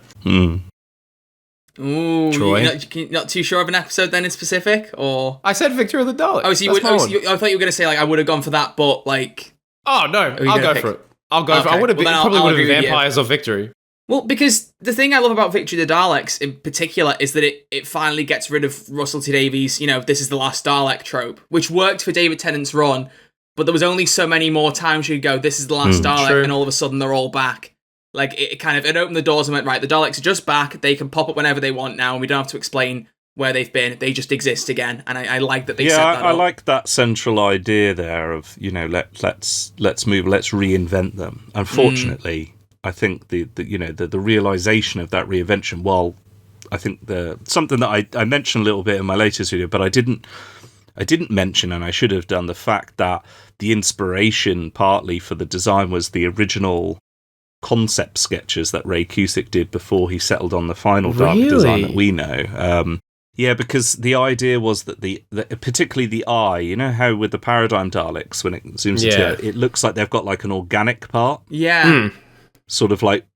Ooh, Troy? You're not too sure of an episode then in specific, or I said Victory of the Daleks. Oh, so you would? I thought you were going to say like I would have gone for that, but like. Oh no, I'll go for it. I'll go for it. I would have probably would have been Vampires of Victory. Well, because the thing I love about Victory of the Daleks in particular is that it finally gets rid of Russell T Davies, this is the last Dalek trope, which worked for David Tennant's run, but there was only so many more times you could go, this is the last Dalek, true. And all of a sudden they're all back. Like, it opened the doors and went, right, the Daleks are just back, they can pop up whenever they want now, and we don't have to explain where they've been, they just exist again, and I like that they set that up. I like that central idea there of, let's reinvent them. Unfortunately, I think the realization of that reinvention, while I think something that I mentioned a little bit in my latest video, but I didn't mention, and I should have done, the fact that the inspiration partly for the design was the original concept sketches that Ray Cusick did before he settled on the final Dalek design that we know. Yeah, because the idea was that particularly the eye, you know how with the Paradigm Daleks, when it zooms into it, it looks like they've got like an organic part. Yeah. Sort of like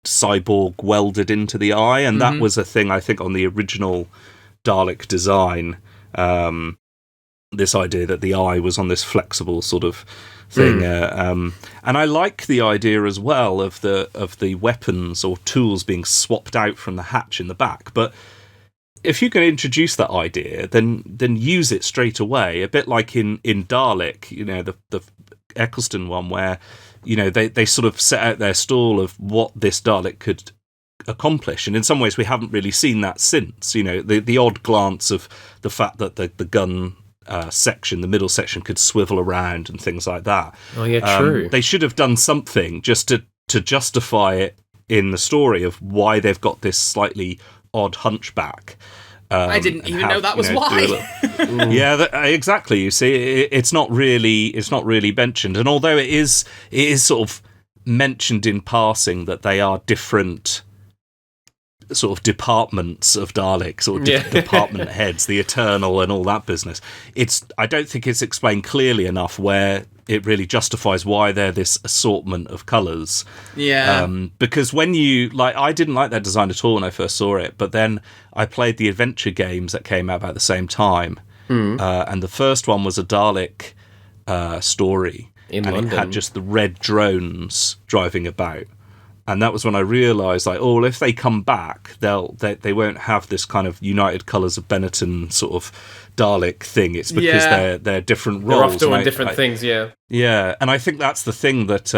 cyborg welded into the eye, and that was a thing I think on the original Dalek design. This idea that the eye was on this flexible sort of thing, and I like the idea as well of the weapons or tools being swapped out from the hatch in the back. But if you can introduce that idea, then use it straight away. A bit like in Dalek, the Eccleston one, where they sort of set out their stall of what this Dalek could accomplish, and in some ways we haven't really seen that since. The odd glance of the fact that the gun section, the middle section, could swivel around and things like that. Oh yeah, true. They should have done something just to justify it in the story of why they've got this slightly odd hunchback. I didn't even know that was why. Yeah, exactly. You see, it's not really mentioned, and although it is sort of mentioned in passing that they are different sort of departments of Daleks or department heads, the Eternal and all that business. I don't think it's explained clearly enough where it really justifies why they're this assortment of colours. Yeah. Because when I didn't like that design at all when I first saw it, but then I played the adventure games that came out about the same time, and the first one was a Dalek story, in and London. It had just the red drones driving about. And that was when I realised, if they come back, they won't have this kind of United Colours of Benetton sort of Dalek thing. It's because they're different roles. They're off doing different things, yeah. Yeah, and I think that's the thing that,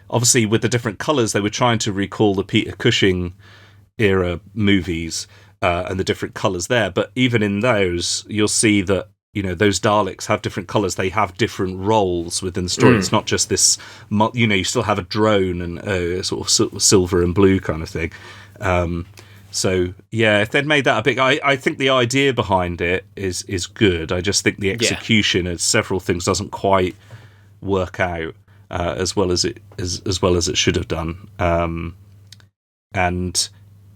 obviously, with the different colours, they were trying to recall the Peter Cushing era movies and the different colours there. But even in those, you'll see that those Daleks have different colours. They have different roles within the story. It's not just this, you still have a drone and sort of silver and blue kind of thing. So, yeah, if they'd made that a bit... I think the idea behind it is good. I just think the execution of several things doesn't quite work out as well as it should have done. And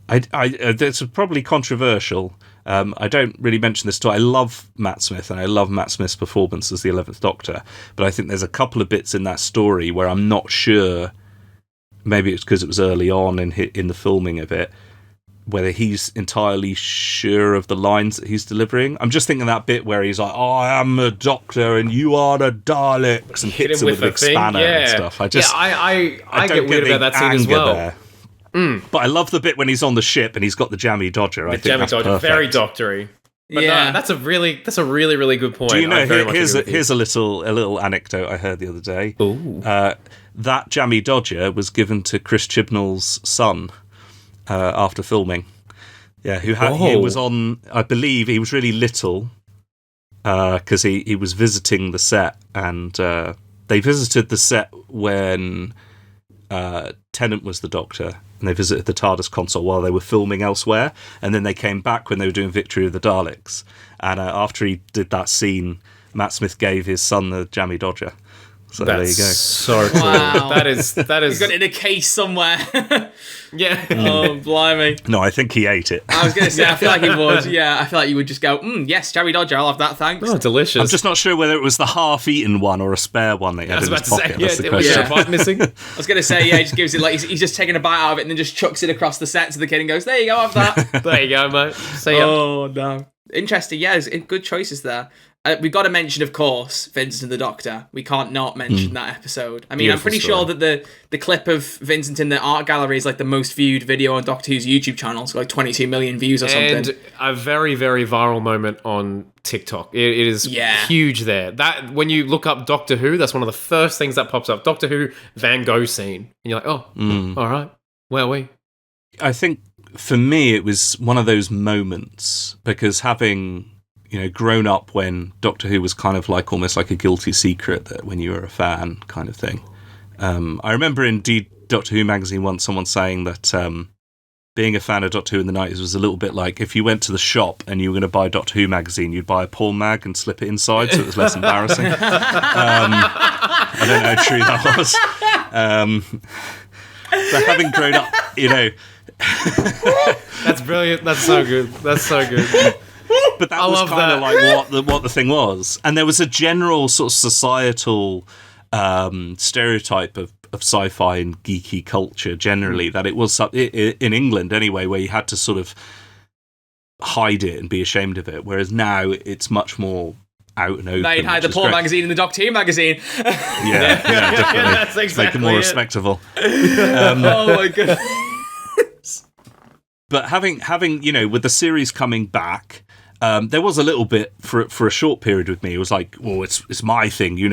it's probably controversial. I don't really mention this I love Matt Smith, and I love Matt Smith's performance as the 11th Doctor, but I think there's a couple of bits in that story where I'm not sure, maybe it's because it was early on in the filming of it, whether he's entirely sure of the lines that he's delivering. I'm just thinking that bit where he's like, "Oh, I am a doctor and you are the Daleks," and hits him with a big spanner and stuff. I get weird about that scene as well. But I love the bit when he's on the ship and he's got the jammy dodger. I think jammy that's dodger, perfect. very doctory. But no, that's a really really good point. Do you know? Here's a little anecdote I heard the other day. Ooh. That jammy dodger was given to Chris Chibnall's son after filming. Yeah, he was on. I believe he was really little because he was visiting the set, and they visited the set when Tennant was the Doctor, and they visited the TARDIS console while they were filming elsewhere, and then they came back when they were doing Victory of the Daleks, and after he did that scene, Matt Smith gave his son the jammy dodger. So there you go. So cool. Wow. That is. He's got it in a case somewhere. Yeah. Oh, blimey. No, I think he ate it. I was going to say, I feel like he would. Yeah, I feel like you would just go, yes, jammy dodger, I'll have that, thanks. Oh, delicious. I'm just not sure whether it was the half-eaten one or a spare one that he had in his pocket. That's the question. A bite missing. I was going to say, he just gives it, like, he's just taking a bite out of it and then just chucks it across the set to the kid and goes, there you go, have that. There you go, mate. See ya. Oh, no. Interesting, yeah, good choices there. We've got to mention, of course, Vincent and the Doctor. We can't not mention that episode. I mean, I'm pretty sure that the clip of Vincent in the art gallery is like the most viewed video on Doctor Who's YouTube channel. It's got like 22 million views or something. And a very, very viral moment on TikTok. It is huge there. That when you look up Doctor Who, that's one of the first things that pops up. Doctor Who Van Gogh scene. And you're like, all right, where are we? I think for me, it was one of those moments because having... grown up when Doctor Who was kind of like almost like a guilty secret that when you were a fan kind of thing. I remember in Doctor Who magazine once someone saying that being a fan of Doctor Who in the 90s was a little bit like if you went to the shop and you were going to buy a Doctor Who magazine, you'd buy a porn mag and slip it inside so it was less embarrassing. I don't know how true that was. But having grown up, That's brilliant. That's so good. That's so good. But that was kind of like what the thing was. And there was a general sort of societal stereotype of sci-fi and geeky culture generally, that it was in England anyway, where you had to sort of hide it and be ashamed of it. Whereas now it's much more out and open. Now you'd hide the porn magazine and the Doctor Who magazine. Yeah, definitely. That's exactly make it more respectable. Oh my god. But having with the series coming back, there was a little bit for a short period with me. It was like, well, it's my thing, you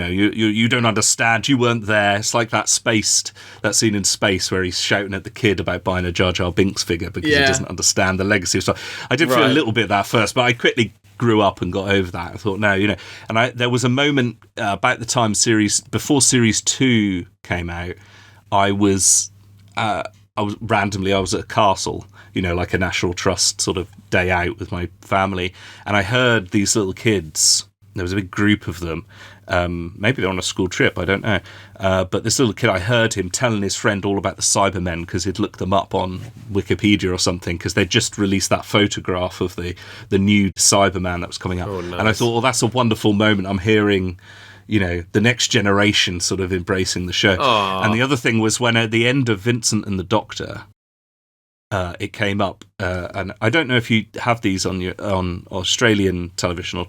don't understand. You weren't there. It's like that scene in Space where he's shouting at the kid about buying a Jar Jar Binks figure because he doesn't understand the legacy of stuff. I did feel a little bit of that first, but I quickly grew up and got over that. I thought, no, and there was a moment about the time before series 2 came out. I was at a castle, like a National Trust sort of day out with my family. And I heard these little kids, there was a big group of them. Maybe they're on a school trip, I don't know. But this little kid, I heard him telling his friend all about the Cybermen because he'd looked them up on Wikipedia or something because they'd just released that photograph of the new Cyberman that was coming up. Oh, nice. And I thought, well, that's a wonderful moment. I'm hearing... the next generation sort of embracing the show. Aww. And the other thing was when at the end of Vincent and the Doctor, it came up, and I don't know if you have these on Australian television or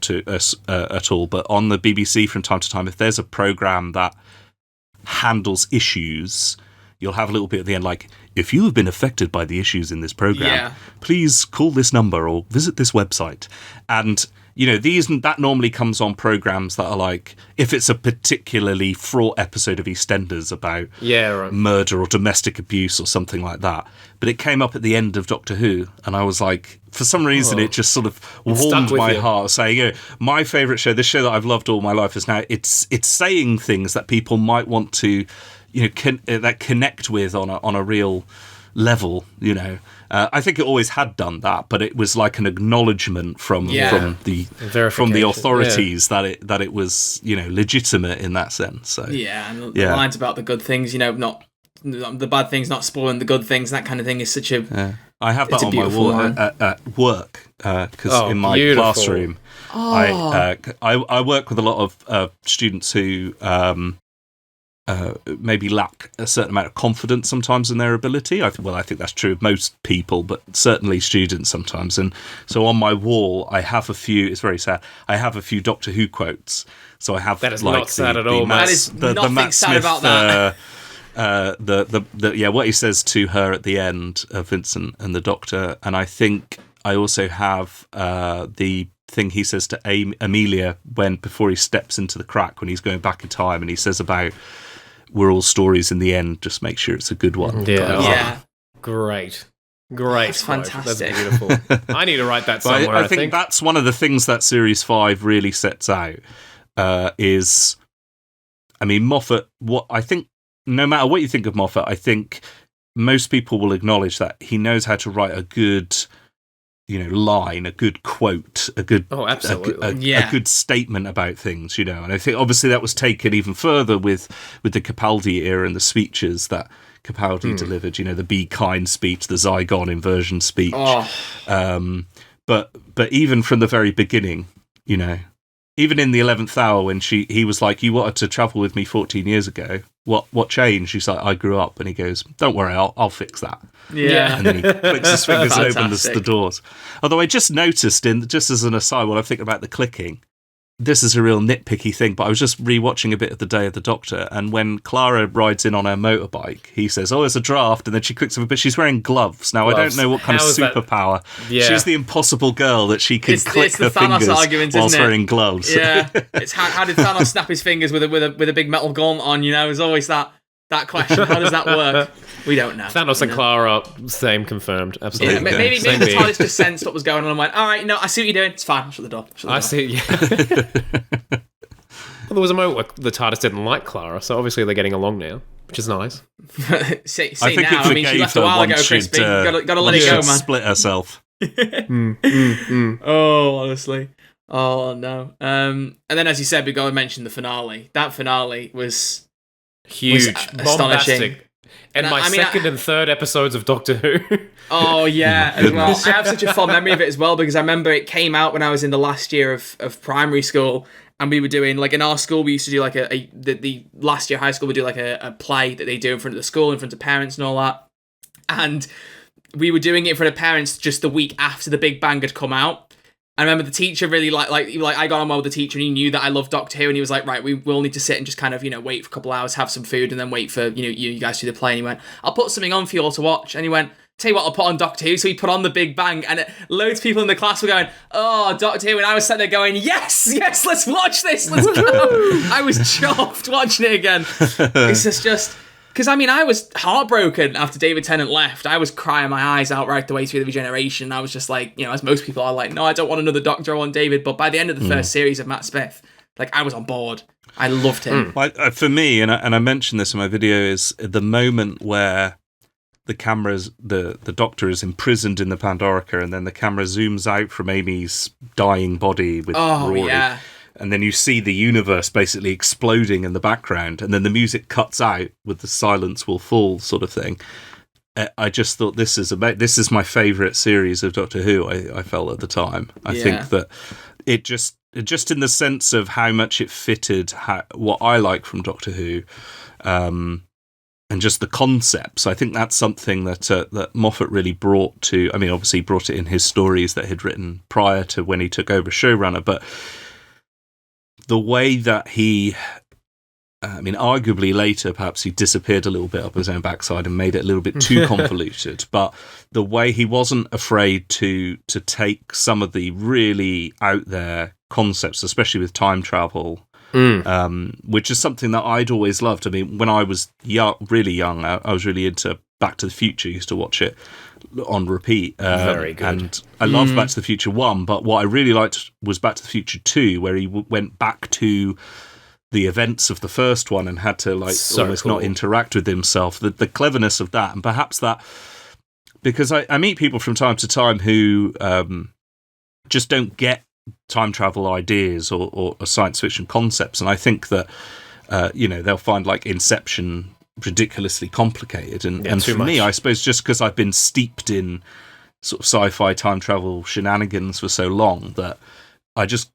at all, but on the BBC from time to time, if there's a programme that handles issues, you'll have a little bit at the end like, if you have been affected by the issues in this programme, please call this number or visit this website. And that normally comes on programs that are like, if it's a particularly fraught episode of EastEnders about murder or domestic abuse or something like that. But it came up at the end of Doctor Who, and I was like, for some reason, it just sort of warmed my heart, saying, my favourite show, this show that I've loved all my life, is now it's saying things that people might want to, that connect with on a real level, I think it always had done that, but it was like an acknowledgement from the authorities that it was legitimate in that sense. So and the lines about the good things, not the bad things, not spoiling the good things, that kind of thing is such a. I have that on my wall at work because in my classroom, I work with a lot of students who maybe lack a certain amount of confidence sometimes in their ability. I think that's true of most people, but certainly students sometimes. And so on my wall, I have a few. It's very sad. I have a few Doctor Who quotes. So I have that is not sad at all. That is nothing sad about that. What he says to her at the end of Vincent and the Doctor, and I think I also have the thing he says to Amelia before he steps into the crack when he's going back in time, and he says about we're all stories in the end, just make sure it's a good one. Yeah. Great. That's fantastic. That's beautiful. I need to write that somewhere. I think that's one of the things that Series 5 really sets out. Moffat, I think no matter what you think of Moffat, I think most people will acknowledge that he knows how to write a good line, a good quote, a good a good statement about things, and I think obviously that was taken even further with the Capaldi era and the speeches that Capaldi delivered, the Be Kind speech, the Zygon inversion speech. But even from the very beginning, even in the 11th hour when he was like, you wanted to travel with me 14 years ago, what changed? She's like, I grew up, and he goes, don't worry, I'll fix that. Yeah. And then he clicks his fingers and opens the doors. Although I just noticed, just as an aside, while I'm thinking about the clicking, this is a real nitpicky thing, but I was just rewatching a bit of The Day of the Doctor, and when Clara rides in on her motorbike, he says, oh, there's a draft, and then she clicks over, but she's wearing gloves. Now, I don't know what kind of superpower. Yeah. She's the impossible girl that she can click her fingers argument, whilst wearing gloves. Yeah. It's how did Thanos snap his fingers with a big metal gauntlet on, There's always that question. How does that work? We don't know. Thanos and Clara, same confirmed. Absolutely. Yeah, maybe the TARDIS just sensed what was going on and went, all right, no, I see what you're doing. It's fine. Shut the door. I see, yeah. Well, there was a moment where the TARDIS didn't like Clara, so obviously they're getting along now, which is nice. see now, she left a while ago, Crispy. Gotta let it go, man. Split herself. Oh, honestly. Oh, no. And then, as you said, we've got to mention the finale. That finale was huge, astonishing. And my second and third episodes of Doctor Who. Oh, yeah, as well. I have such a fond memory of it as well, because I remember it came out when I was in the last year of primary school, and we were doing, in our school, we used to do, the last year of high school, we do, a play that they do in front of the school, in front of parents and all that. And we were doing it in front of parents just the week after The Big Bang had come out. I remember the teacher really I got on well with the teacher, and he knew that I loved Doctor Who, and he was like, right, we will need to sit and just kind of, wait for a couple hours, have some food, and then wait for, you guys to do the play. And he went, I'll put something on for you all to watch. And he went, tell you what, I'll put on Doctor Who. So he put on The Big Bang, and loads of people in the class were going, oh, Doctor Who. And I was sitting there going, yes, let's watch this. Let's go. I was chuffed watching it again. It's just... Because, I was heartbroken after David Tennant left. I was crying my eyes out right the way through the regeneration. I was just like, as most people are like, no, I don't want another Doctor, I want David. But by the end of the first series of Matt Smith, I was on board. I loved him. For me, and I mentioned this in my video, is the moment where the camera's, the Doctor is imprisoned in the Pandorica, and then the camera zooms out from Amy's dying body with Rory. Yeah. And then you see the universe basically exploding in the background, and then the music cuts out with the silence will fall sort of thing. I just thought this is my favourite series of Doctor Who, I felt at the time. I think that it just in the sense of how much it fitted what I like from Doctor Who, and just the concepts. I think that's something that Moffat really brought to... obviously he brought it in his stories that he'd written prior to when he took over showrunner, but... the way that he, arguably later, perhaps he disappeared a little bit up his own backside and made it a little bit too convoluted, but the way he wasn't afraid to take some of the really out there concepts, especially with time travel, which is something that I'd always loved. When I was really young, I was really into Back to the Future, used to watch it on repeat. Very good. And I loved Back to the Future 1, but what I really liked was Back to the Future 2, where he went back to the events of the first one and had to almost not interact with himself. The cleverness of that, and perhaps that, because I meet people from time to time who just don't get time travel ideas or science fiction concepts, and I think that they'll find Inception ridiculously complicated, and for me, I suppose just because I've been steeped in sort of sci-fi time travel shenanigans for so long that I just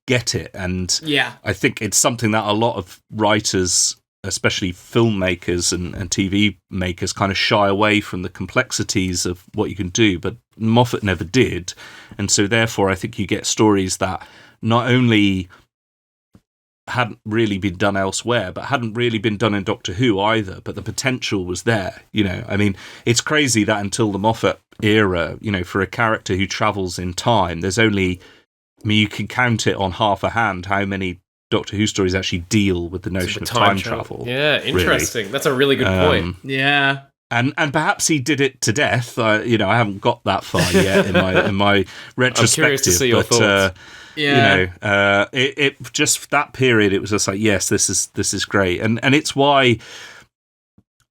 get it, and I think it's something that a lot of writers especially filmmakers and TV makers kind of shy away from the complexities of what you can do, but Moffat never did. And so therefore I think you get stories that not only hadn't really been done elsewhere, but hadn't really been done in Doctor Who either, but the potential was there. I mean, it's crazy that until the Moffat era, for a character who travels in time, there's only, you can count it on half a hand how many Doctor Who stories actually deal with the notion of time travel. Yeah, interesting. Really. That's a really good point. Yeah. And perhaps he did it to death. I haven't got that far yet in my retrospective. I'm curious to see your thoughts. It just that period, it was just like, yes, this is great, and it's why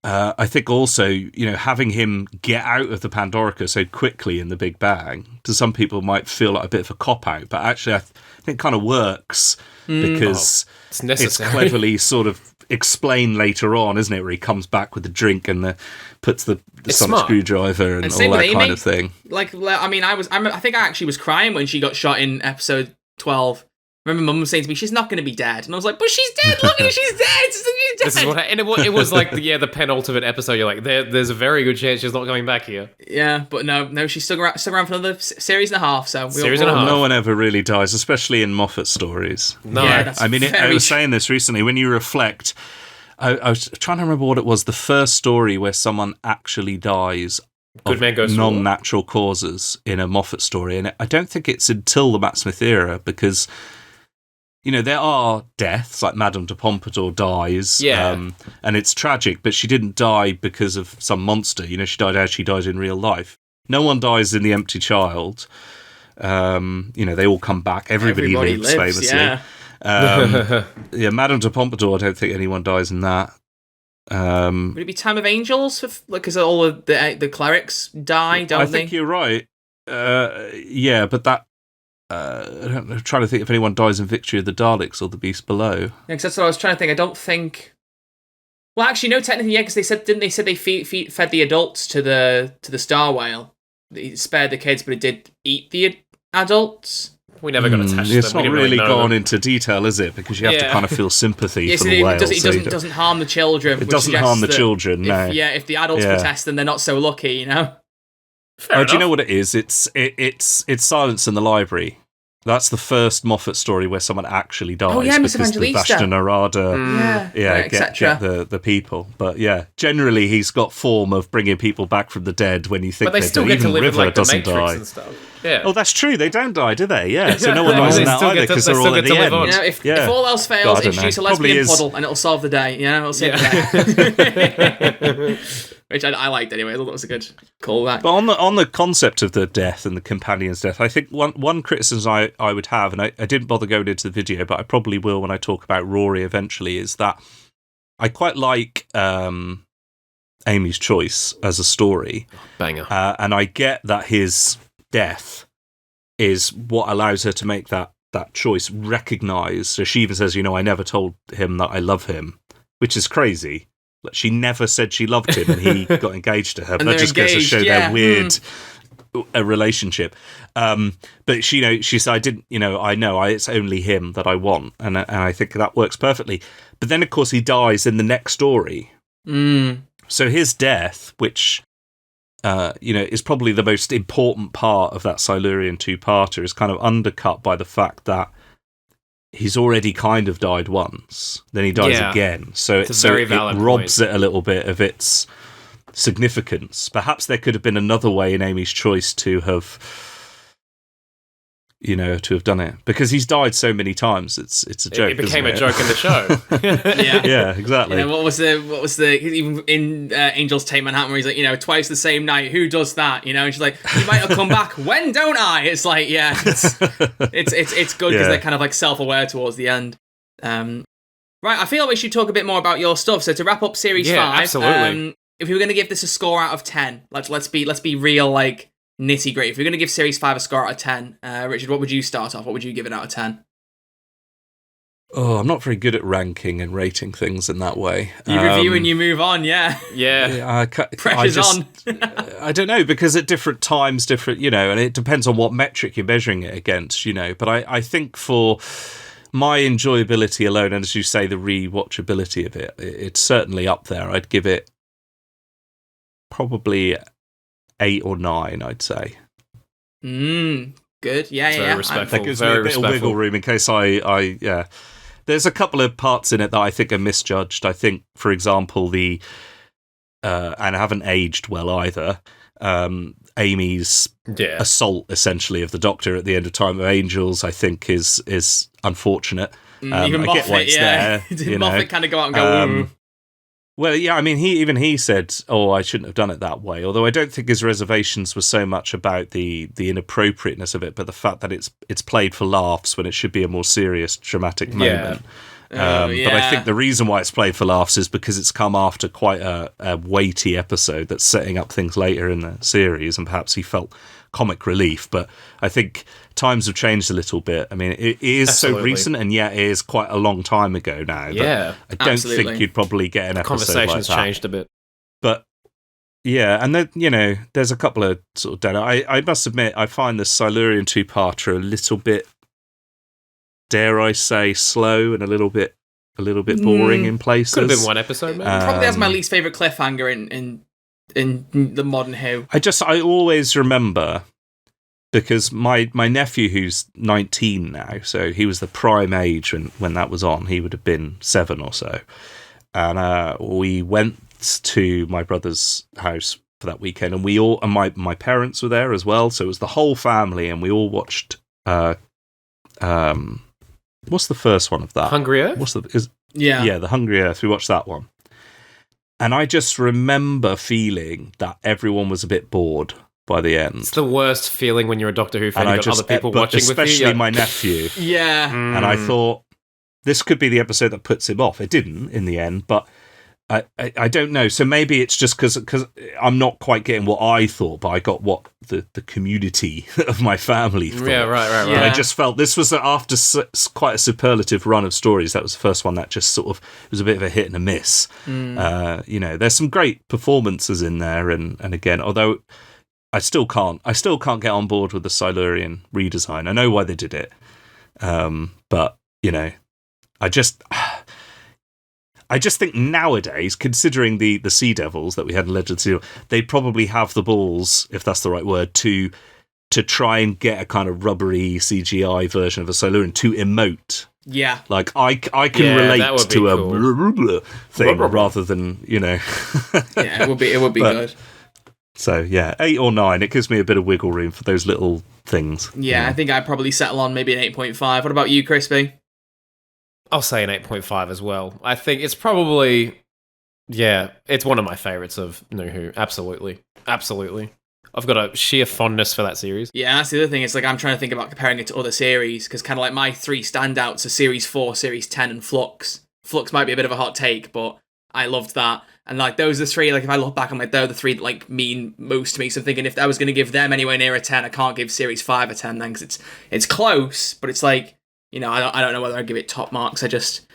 I think also having him get out of the Pandorica so quickly in the Big Bang, to some people might feel like a bit of a cop out, but actually I think it kind of works because it's cleverly sort of explained later on, isn't it? Where he comes back with the drink and puts the sonic screwdriver and all that kind of thing. Like, I mean, I think I actually was crying when she got shot in episode 12. I remember Mum was saying to me, "She's not going to be dead," and I was like, "But she's dead! Look at her, she's dead! She's dead!" This is and it was like the penultimate episode. You're like, there's a very good chance she's not coming back here. Yeah, but no, she's stuck around for another series and a half. So no one ever really dies, especially in Moffat stories. No, yeah, I mean, I was saying this recently. When you reflect, I was trying to remember what it was. The first story where someone actually dies of non-natural causes in a Moffat story, and I don't think it's until the Matt Smith era, because there are deaths, like Madame de Pompadour dies, and it's tragic, but she didn't die because of some monster. She died as she died in real life. No one dies in The Empty Child. They all come back. Everybody lives famously. Yeah. Madame de Pompadour, I don't think anyone dies in that. Would it be Time of Angels? Because all of the clerics die, don't they? I think you're right. But that... I'm trying to think if anyone dies in Victory of the Daleks or The Beast Below. Yeah, because that's what I was trying to think. I don't think... Well, actually, no, technically, yeah, because they said they fed the adults to the star whale. It spared the kids, but it did eat the adults. We never got attached to them. It's not really gone into detail, is it? Because you have to kind of feel sympathy for the whales. It doesn't harm the children. It doesn't harm the children, no. If the adults protest, then they're not so lucky, Fair enough. Do you know what it is? It's Silence in the Library. That's the first Moffat story where someone actually dies because the Vashta Narada get the people. But generally he's got form of bringing people back from the dead when you think they still get to live River like doesn't the Matrix die. And stuff. Yeah. Oh, that's true. They don't die, do they? Yeah. So no one dies in that either because they're all at the end. If all else fails, introduce a lesbian puddle and it'll solve the day. It'll save the day. Which I liked anyway. I thought that was a good callback. But on the concept of the death and the companion's death, I think one criticism I would have, and I didn't bother going into the video, but I probably will when I talk about Rory eventually, is that I quite like Amy's Choice as a story. Banger. And I get that his death is what allows her to make that choice recognised. So she even says, I never told him that I love him, which is crazy. She never said she loved him, and he got engaged to her. But that just goes to show their weird relationship. But she said, "I didn't. I know. It's only him that I want," and I think that works perfectly. But then, of course, he dies in the next story. So his death, which is probably the most important part of that Silurian two-parter, is kind of undercut by the fact that he's already kind of died once, then he dies again. So it robs it a little bit of its significance. Perhaps there could have been another way in Amy's Choice to have done it, because he's died so many times. It's a joke. It became a joke in the show. Yeah, exactly. What was the even in Angels Take Manhattan, where he's like, twice the same night. Who does that? And she's like, you might have come back. When don't I? It's like, it's good because they're kind of like self-aware towards the end. Right, I feel like we should talk a bit more about your stuff. So to wrap up series 5, absolutely. If we were going to give this a score out of 10, let's be real, like nitty gritty. If you're going to give series 5 a score out of 10, Richard, what would you start off? What would you give it out of 10? Oh, I'm not very good at ranking and rating things in that way. You review and you move on, yeah. Pressure's on. I don't know, because at different times, and it depends on what metric you're measuring it against, But I think for my enjoyability alone, and as you say, the rewatchability of it, it's certainly up there. I'd give it probably 8 or 9, I'd say. Good. Yeah, Very yeah. respectful. That gives Very me a bit of respectful. wiggle room in case yeah. There's a couple of parts in it that I think are misjudged. I think, for example, and haven't aged well either, Amy's assault, essentially, of the Doctor at the end of Time of Angels, I think is unfortunate. Even I Moffat, get why it's there. Did Moffat kind of go out and go, ooh. Well, yeah, I mean, he said, "Oh, I shouldn't have done it that way." Although I don't think his reservations were so much about the inappropriateness of it, but the fact that it's played for laughs when it should be a more serious, dramatic moment. But I think the reason why it's played for laughs is because it's come after quite a weighty episode that's setting up things later in the series, and perhaps he felt comic relief. But I think times have changed a little bit. I mean, it is Absolutely. so recent, and yet it is quite a long time ago now. Yeah, I don't absolutely. think you'd probably get an episode like Conversation's that. changed a bit. But yeah, and then, there's a couple of sort of I must admit, I find the Silurian two-parter a little bit, dare I say, slow and a little bit boring in places. Could have been one episode, maybe. Probably has my least favourite cliffhanger in the modern Who. I always remember, because my nephew, who's 19 now, so he was the prime age when that was on. He would have been 7 or so, and we went to my brother's house for that weekend, and my parents were there as well, so it was the whole family, and we all watched what's the first one of that? Hungry Earth? The Hungry Earth. We watched that one, and I just remember feeling that everyone was a bit bored by the end. It's the worst feeling when you're a Doctor Who fan and you've got other people watching with you. Especially my nephew. Yeah. And I thought, this could be the episode that puts him off. It didn't in the end, but I don't know. So maybe it's just because I'm not quite getting what I thought, but I got what the community of my family thought. Yeah, right. And I just felt this was after quite a superlative run of stories. That was the first one that just sort of was a bit of a hit and a miss. There's some great performances in there, and again, although I still can't get on board with the Silurian redesign. I know why they did it, but I just think nowadays, considering the Sea Devils that we had in Legends, they probably have the balls, if that's the right word, to try and get a kind of rubbery CGI version of a Silurian to emote. Yeah. Like, I can relate to cool. a blah, blah, blah thing rather than, Yeah, it would be good. So, yeah, 8 or 9, it gives me a bit of wiggle room for those little things. Yeah, I think I'd probably settle on maybe an 8.5. What about you, Crispy? I'll say an 8.5 as well. I think it's probably, it's one of my favourites of New Who. Absolutely. I've got a sheer fondness for that series. Yeah, that's the other thing. It's like I'm trying to think about comparing it to other series, because kind of like my 3 standouts are Series 4, Series 10, and Flux. Flux might be a bit of a hot take, but I loved that. And like those are the 3, like if I look back, I'm like, they're the 3 that like mean most to me. So I'm thinking if I was going to give them anywhere near a 10, I can't give Series 5 a 10 then, because it's close, but it's like, I don't know whether I'd give it top marks. I just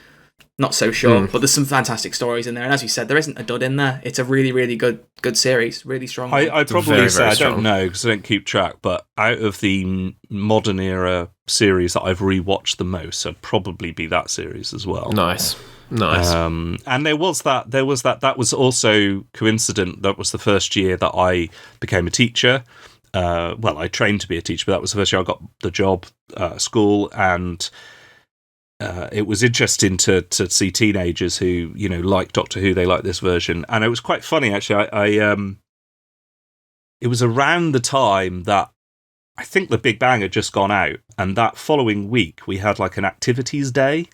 not so sure. But there's some fantastic stories in there, and as you said, there isn't a dud in there. It's a really, really good series, really strong. I'd probably very, say very I strong. don't know because I don't keep track, but out of the modern era series that I've rewatched the most, I'd probably be that series as well. Nice. And there was that was also coincident. That was the first year that I became a teacher. I trained to be a teacher, but that was the first year I got the job at school, and it was interesting to see teenagers who, like Doctor Who, they like this version. And it was quite funny, actually. It was around the time that I think The Big Bang had just gone out, and that following week we had like an activities day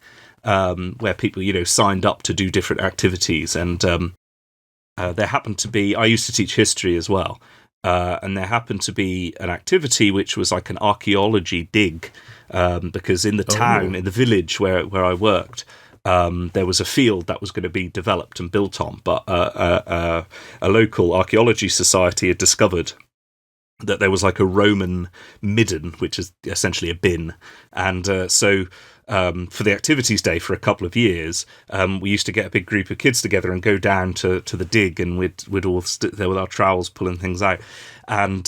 where people, signed up to do different activities. And there happened to be, I used to teach history as well. And there happened to be an activity which was like an archaeology dig, because in the town, in the village where I worked, there was a field that was going to be developed and built on, but a local archaeology society had discovered that there was like a Roman midden, which is essentially a bin, and so for the activities day for a couple of years, we used to get a big group of kids together and go down to the dig, and we'd all there with our trowels pulling things out, and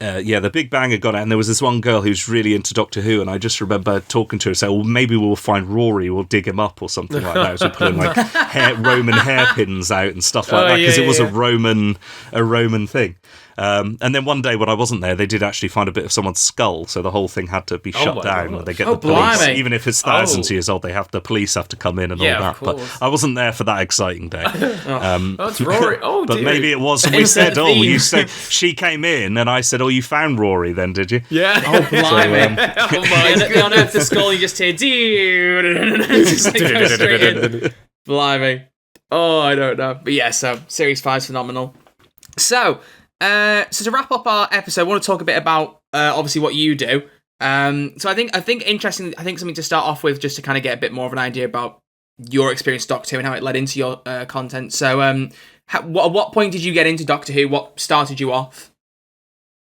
the Big Bang had gone out, and there was this one girl who's really into Doctor Who, and I just remember talking to her and saying, well, maybe we'll find Rory, we'll dig him up or something like that. So pulling like Roman hairpins out and stuff like that, because it was a Roman thing. And then one day when I wasn't there, they did actually find a bit of someone's skull, so the whole thing had to be shut down when they get the police. Blimey. Even if it's thousands of years old, the police have to come in and all that. But I wasn't there for that exciting day. That's Rory. Oh, but dude. maybe it was. And we said, you said she came in, and I said, you found Rory then, did you? Yeah. Oh, blimey. They unearthed the skull, you just hear, dude. Just like go straight in. Blimey. Oh, I don't know. But yeah, so Series 5's phenomenal. So to wrap up our episode, I want to talk a bit about obviously what you do. So I think interesting. I think something to start off with, just to kind of get a bit more of an idea about your experience with Doctor Who and how it led into your content. So, at what point did you get into Doctor Who? What started you off?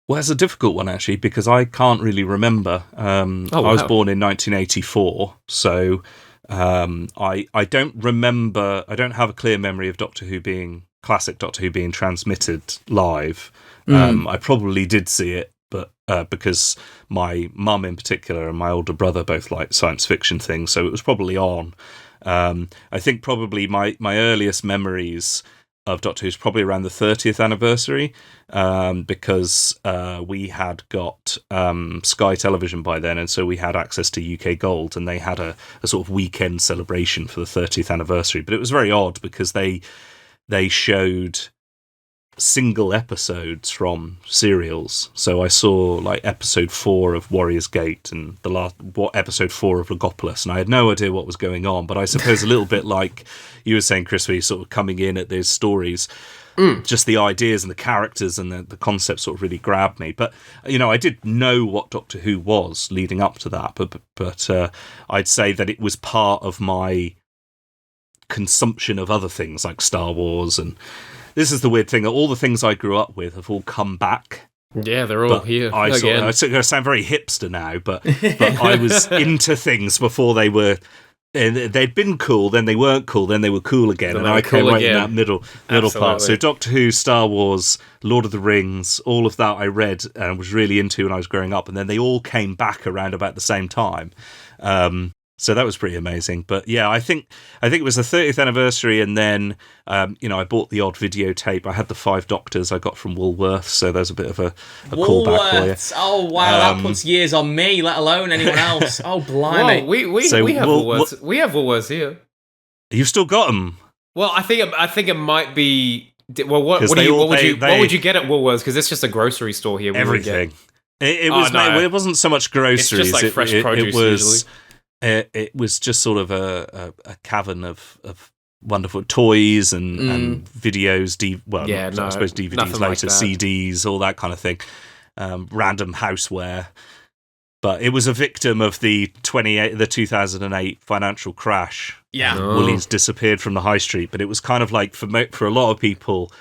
Well, it's a difficult one actually, because I can't really remember. I was born in 1984, so I don't remember. I don't have a clear memory of classic Doctor Who being transmitted live. I probably did see it, but because my mum in particular and my older brother both liked science fiction things, so it was probably on. I think probably my earliest memories of Doctor Who is probably around the 30th anniversary, because we had got Sky Television by then, and so we had access to UK Gold, and they had a sort of weekend celebration for the 30th anniversary. But it was very odd because they showed single episodes from serials. So I saw like episode 4 of Warrior's Gate and episode 4 of Logopolis, and I had no idea what was going on. But I suppose a little bit like you were saying, Chris, where you're sort of coming in at those stories, just the ideas and the characters and the concept sort of really grabbed me. But I did know what Doctor Who was leading up to that, but I'd say that it was part of my consumption of other things like Star Wars. And this is the weird thing, that all the things I grew up with have all come back. Yeah, they're all here again. I sound very hipster now, but I was into things before they were. They'd been cool, then they weren't cool, then they were cool again, and I came right in that middle part. So Doctor Who, Star Wars, Lord of the Rings, all of that I read and was really into when I was growing up, and then they all came back around about the same time. So that was pretty amazing. But yeah, I think it was the 30th anniversary, and then I bought the odd videotape. I had the 5 Doctors I got from Woolworths, so there's a bit of a callback for you. Oh wow, that puts years on me, let alone anyone else. Oh blimey. Well, we have Woolworths. We have Woolworths here. You've still got them? Well, I think it might be. Well, what would you get at Woolworths? Because it's just a grocery store here. Everything. It wasn't so much groceries. It's just like fresh produce usually. It was just sort of a cavern of wonderful toys and videos. I suppose DVDs later, like CDs, all that kind of thing. Random houseware. But it was a victim of the 2008 financial crash. Yeah, Woolies disappeared from the high street. But it was kind of like for a lot of people,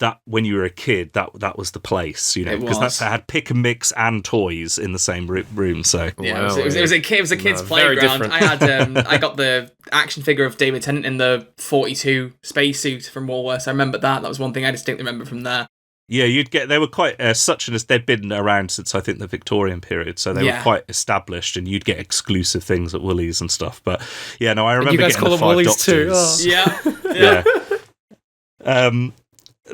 that when you were a kid, that was the place, because it had pick and mix and toys in the same room. So yeah, it was a kid's playground. I had I got the action figure of David Tennant in the 42 spacesuit from Woolworths. I remember that. That was one thing I distinctly remember from there. Yeah, they were quite they'd been around since I think the Victorian period, so they were quite established, and you'd get exclusive things at Woolies and stuff. But yeah, no, I remember you guys getting call the them 5 Woolies Doctors. too. Yeah.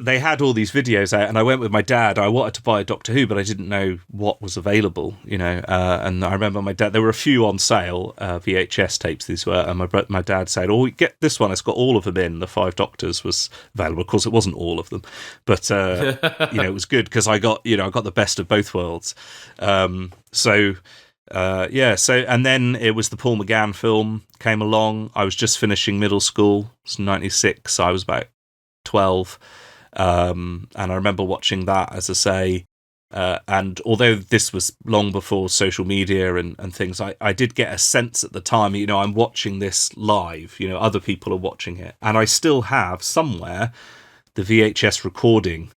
They had all these videos out, and I went with my dad. I wanted to buy a Doctor Who, but I didn't know what was available, and I remember my dad, there were a few on sale, VHS tapes these were, and my dad said, get this one, it's got all of them in. The 5 Doctors was available. Of course, it wasn't all of them, but it was good because I got the best of both worlds. And then it was the Paul McGann film came along. I was just finishing middle school. It was 96. I was about 12. And I remember watching that, as I say, and although this was long before social media and things, I did get a sense at the time, I'm watching this live, other people are watching it, and I still have somewhere the VHS recording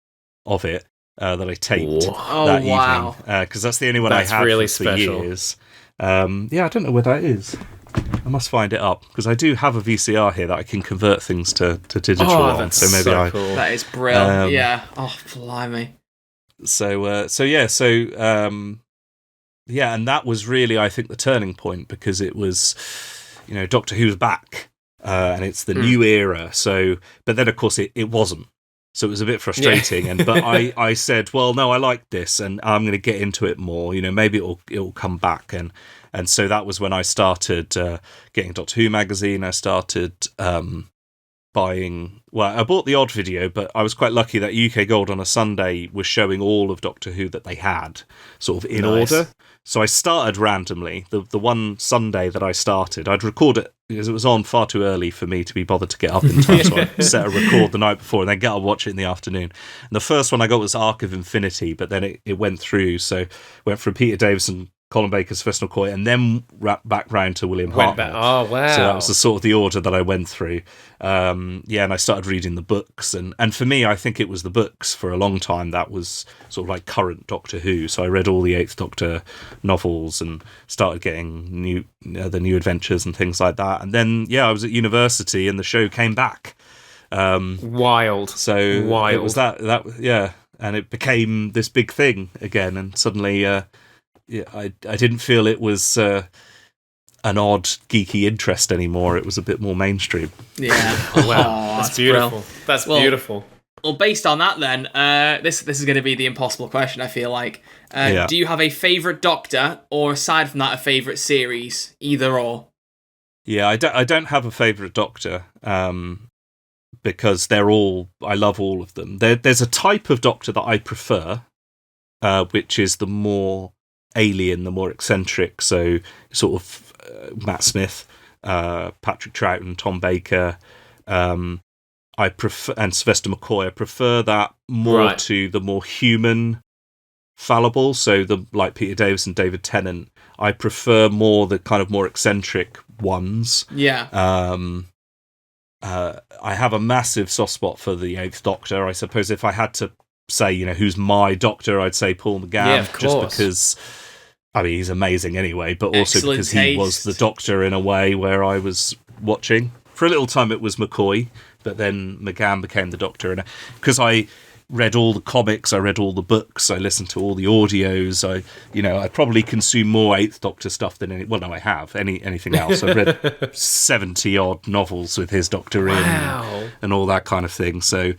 of it that I taped that evening, because that's the only one I have really for years. I don't know where that is. I must find it up, because I do have a VCR here that I can convert things to digital on. That's so maybe cool. That is brilliant. Yeah. Oh, blimey. And that was really, I think, the turning point, because it was, Doctor Who's back, and it's the new era. So, but then of course it wasn't. So it was a bit frustrating. But I said, well, no, I like this, and I'm going to get into it more. Maybe it'll come back, and so that was when I started getting Doctor Who magazine. I started buying. Well, I bought the odd video, but I was quite lucky that UK Gold on a Sunday was showing all of Doctor Who that they had, sort of in order. So I started randomly. The one Sunday that I started, I'd record it because it was on far too early for me to be bothered to get up in time. So I set a record the night before and then get up and watch it in the afternoon. And the first one I got was Arc of Infinity, but then it went through. So went from Peter Davison, Colin Baker, Sylvester McCoy, and then back round to William Hartnell. Oh, wow. So that was the sort of the order that I went through. And I started reading the books. And for me, I think it was the books for a long time that was sort of like current Doctor Who. So I read all the Eighth Doctor novels and started getting the new adventures and things like that. And then, I was at university and the show came back. Wild. So Wild. It was that, and it became this big thing again. And suddenly... I didn't feel it was an odd geeky interest anymore. It was a bit more mainstream. Yeah. Wow. That's beautiful. Brilliant. That's beautiful. Well, based on that, then this is going to be the impossible question. I feel like. Do you have a favourite Doctor, or aside from that, a favourite series? Either or. Yeah, I don't have a favourite Doctor. Because they're all. I love all of them. There's a type of Doctor that I prefer, which is the more alien, the more eccentric, so sort of Matt Smith, Patrick Troughton, Tom Baker, I prefer, and Sylvester McCoy. I prefer that more to the more human, fallible. So like Peter Davison, David Tennant. I prefer more the kind of more eccentric ones. Yeah. I have a massive soft spot for the Eighth Doctor. I suppose if I had to say, who's my Doctor, I'd say Paul McGann. Yeah, of course. Just because, he's amazing anyway, but also Excellent because taste. he was the Doctor in a way where I was watching. For a little time it was McCoy, but then McGann became the Doctor. And because I read all the comics, I read all the books, I listened to all the audios, I probably consume more Eighth Doctor stuff than I have anything else. I've read 70 odd novels with his Doctor in and all that kind of thing. So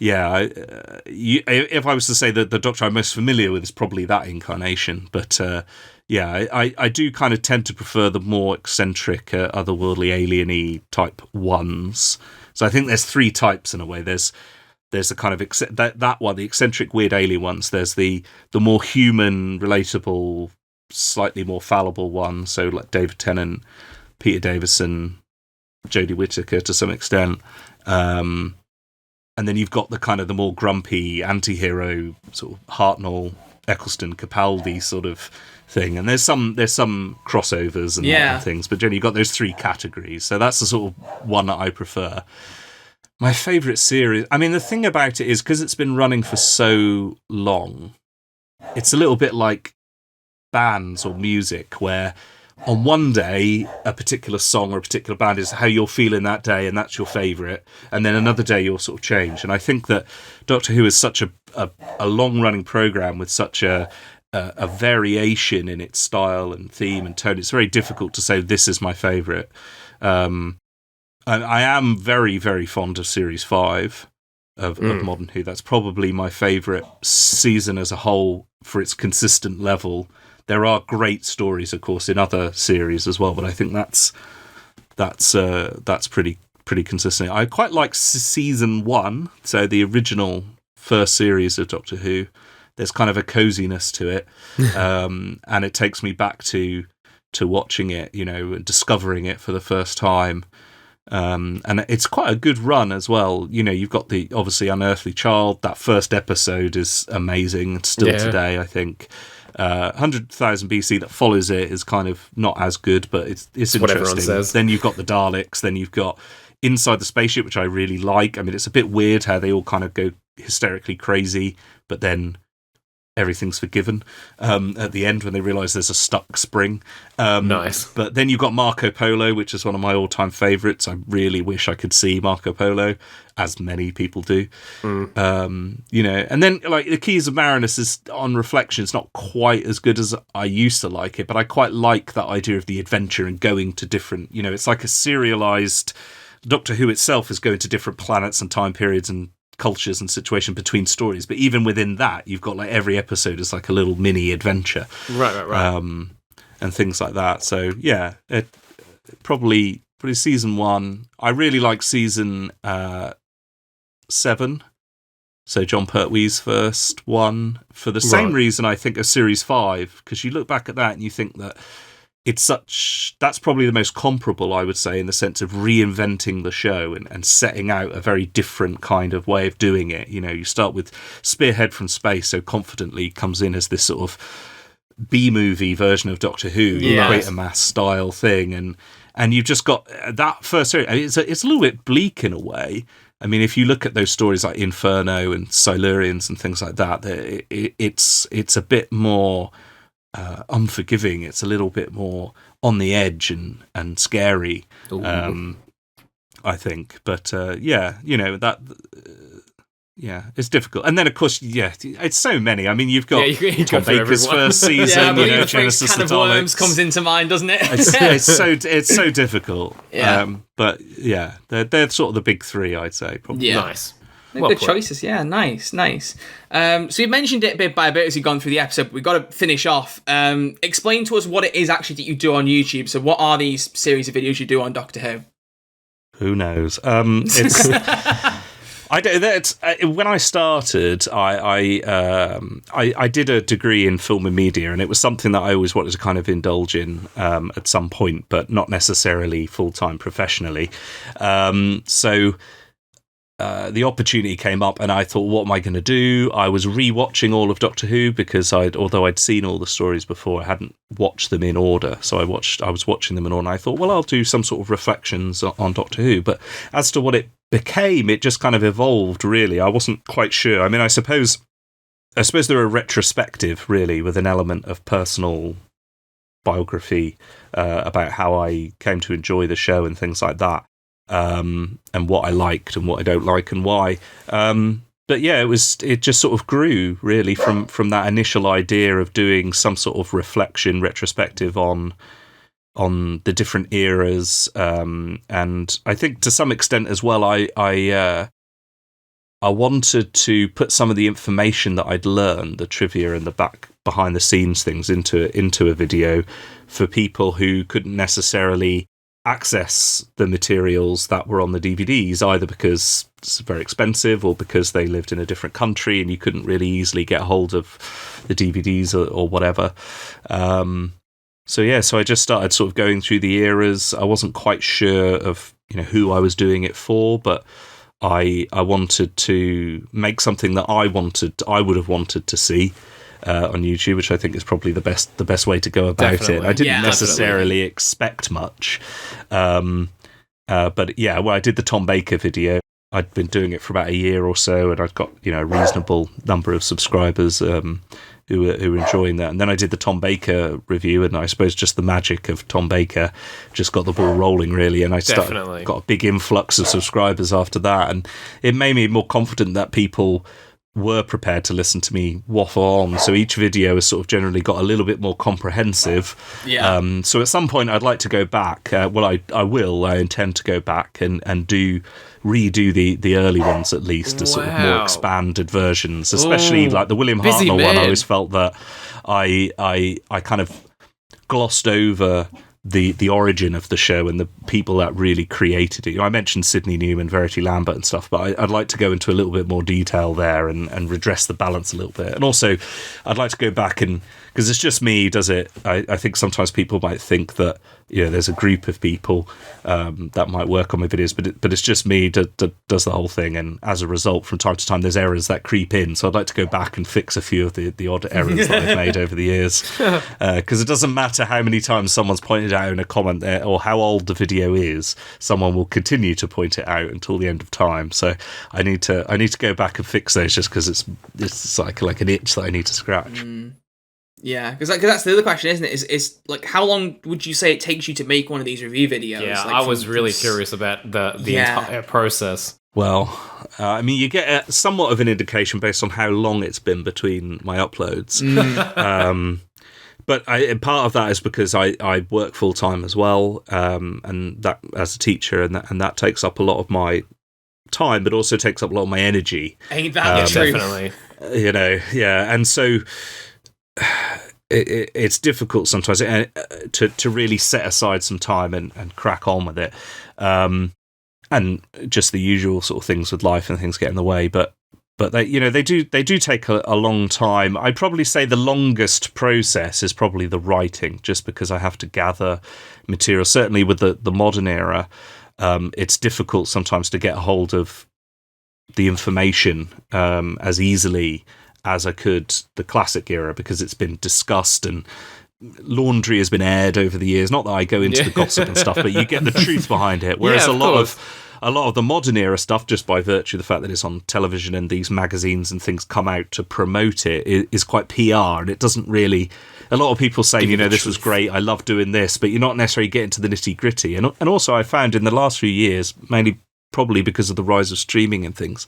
if I was to say that the Doctor I'm most familiar with is probably that incarnation, but I do kind of tend to prefer the more eccentric, otherworldly, alien-y type ones. So I think there's three types in a way. There's the kind of that one, the eccentric, weird alien ones. There's the more human, relatable, slightly more fallible one. So like David Tennant, Peter Davison, Jodie Whittaker to some extent. And then you've got the kind of the more grumpy anti-hero sort of Hartnell, Eccleston, Capaldi sort of thing. And there's some crossovers and things, but generally you've got those three categories. So that's the sort of one that I prefer. My favourite series, the thing about it is because it's been running for so long, it's a little bit like bands or music where on one day a particular song or a particular band is how you're feeling that day and that's your favourite, and then another day you'll sort of change. And I think that Doctor Who is such a long-running programme with such a variation in its style and theme and tone. It's very difficult to say this is my favourite. I am very, very fond of Series 5 of Modern Who. That's probably my favourite season as a whole for its consistent level. There are great stories, of course, in other series as well, but I think that's pretty consistent. I quite like season 1, so the original first series of Doctor Who. There's kind of a coziness to it, and it takes me back to watching it, and discovering it for the first time. And it's quite a good run as well. You've got the obviously Unearthly Child. That first episode is amazing still today, I think. 100,000 BC that follows it is kind of not as good, but it's interesting. What everyone says. Then you've got the Daleks. Then you've got Inside the Spaceship, which I really like. It's a bit weird how they all kind of go hysterically crazy, but then everything's forgiven at the end when they realise there's a stuck spring. Nice. But then you've got Marco Polo, which is one of my all-time favourites. I really wish I could see Marco Polo, as many people do. And then like The Keys of Marinus is, on reflection, it's not quite as good as I used to like it, but I quite like that idea of the adventure and going to different, it's like a serialised Doctor Who itself is going to different planets and time periods and cultures and situation between stories, but even within that you've got like every episode is like a little mini adventure, right. And things like that. So yeah, it probably season 1. I really like season 7, so John Pertwee's first one, for the same reason I think as series 5, because you look back at that and you think that that's probably the most comparable, I would say, in the sense of reinventing the show and setting out a very different kind of way of doing it. You start with Spearhead from Space so confidently comes in as this sort of B-movie version of Doctor Who, Quatermass style thing, and you've just got that first series. I mean, it's a little bit bleak in a way. I mean, if you look at those stories like Inferno and Silurians and things like that, it's a bit more unforgiving. It's a little bit more on the edge and scary, I think. But that. It's difficult. And then, of course, it's so many. I mean, you've got Tom Baker's first season, Genesis Can of Worms comes into mind, doesn't it? It's so difficult. Yeah. But yeah, they're sort of the big 3, I'd say. Probably. Yeah. Nice. Good choices, yeah, nice. So you've mentioned it bit by bit as you've gone through the episode, but we've got to finish off. Explain to us what it is actually that you do on YouTube. So what are these series of videos you do on Doctor Who? Who knows? It's... when I started, I did a degree in film and media, and it was something that I always wanted to kind of indulge in at some point, but not necessarily full-time professionally. The opportunity came up, and I thought, what am I going to do? I was re-watching all of Doctor Who because although I'd seen all the stories before, I hadn't watched them in order. So I was watching them in order, and I thought, well, I'll do some sort of reflections on Doctor Who. But as to what it became, it just kind of evolved, really. I wasn't quite sure. I mean, I suppose they're a retrospective, really, with an element of personal biography about how I came to enjoy the show and things like that. And what I liked and what I don't like and why. But yeah, it just sort of grew really from that initial idea of doing some sort of reflection retrospective on the different eras. And I think to some extent as well, I wanted to put some of the information that I'd learned, the trivia and the behind the scenes things into a video for people who couldn't necessarily access the materials that were on the DVDs, either because it's very expensive or because they lived in a different country and you couldn't really easily get hold of the DVDs or whatever. So I just started sort of going through the eras. I wasn't quite sure of who I was doing it for, but I wanted to make something that I would have wanted to see on YouTube, which I think is probably the best way to go about it. I didn't necessarily expect much, but yeah, well, I did the Tom Baker video. I'd been doing it for about a year or so, and I'd got a reasonable number of subscribers who were enjoying that. And then I did the Tom Baker review, and I suppose just the magic of Tom Baker just got the ball rolling, really. And I got a big influx of subscribers after that, and it made me more confident that people were prepared to listen to me waffle on. So each video has sort of generally got a little bit more comprehensive. Yeah. So at some point I'd like to go back. I intend to go back and redo the early ones at least, as sort of more expanded versions, especially like the William Hartnell one. I always felt that I kind of glossed over the origin of the show and the people that really created it. I mentioned Sidney Newman, Verity Lambert and stuff, but I'd like to go into a little bit more detail there and redress the balance a little bit. And also, I'd like to go back and, because it's just me, does it? I think sometimes people might think that there's a group of people that might work on my videos, but it's just me that does the whole thing. And as a result, from time to time, there's errors that creep in. So I'd like to go back and fix a few of the odd errors that I've made over the years. Because it doesn't matter how many times someone's pointed out in a comment there, or how old the video is, someone will continue to point it out until the end of time. So I need to go back and fix those, just because it's like an itch that I need to scratch. Yeah, because that's the other question, isn't it? Is like, how long would you say it takes you to make one of these review videos? Yeah, like, I was really curious about the entire process. Well, I mean, you get somewhat of an indication based on how long it's been between my uploads. But part of that is because I work full time as well, and that as a teacher, and that takes up a lot of my time, but also takes up a lot of my energy. Ain't that the truth? Definitely. You know, yeah, and so it's difficult sometimes to really set aside some time and crack on with it, and just the usual sort of things with life and things get in the way. But they do take a long time. I'd probably say the longest process is probably the writing, just because I have to gather material. Certainly with the modern era, it's difficult sometimes to get a hold of the information as easily as I could the classic era, because it's been discussed and laundry has been aired over the years. Not that I go into the gossip and stuff, but you get the truth behind it. Whereas a lot of the modern era stuff, just by virtue of the fact that it's on television and these magazines and things come out to promote it, is quite PR, and it doesn't really. A lot of people say, this was great, I love doing this, but you're not necessarily getting to the nitty gritty. And also, I found in the last few years, mainly probably because of the rise of streaming and things,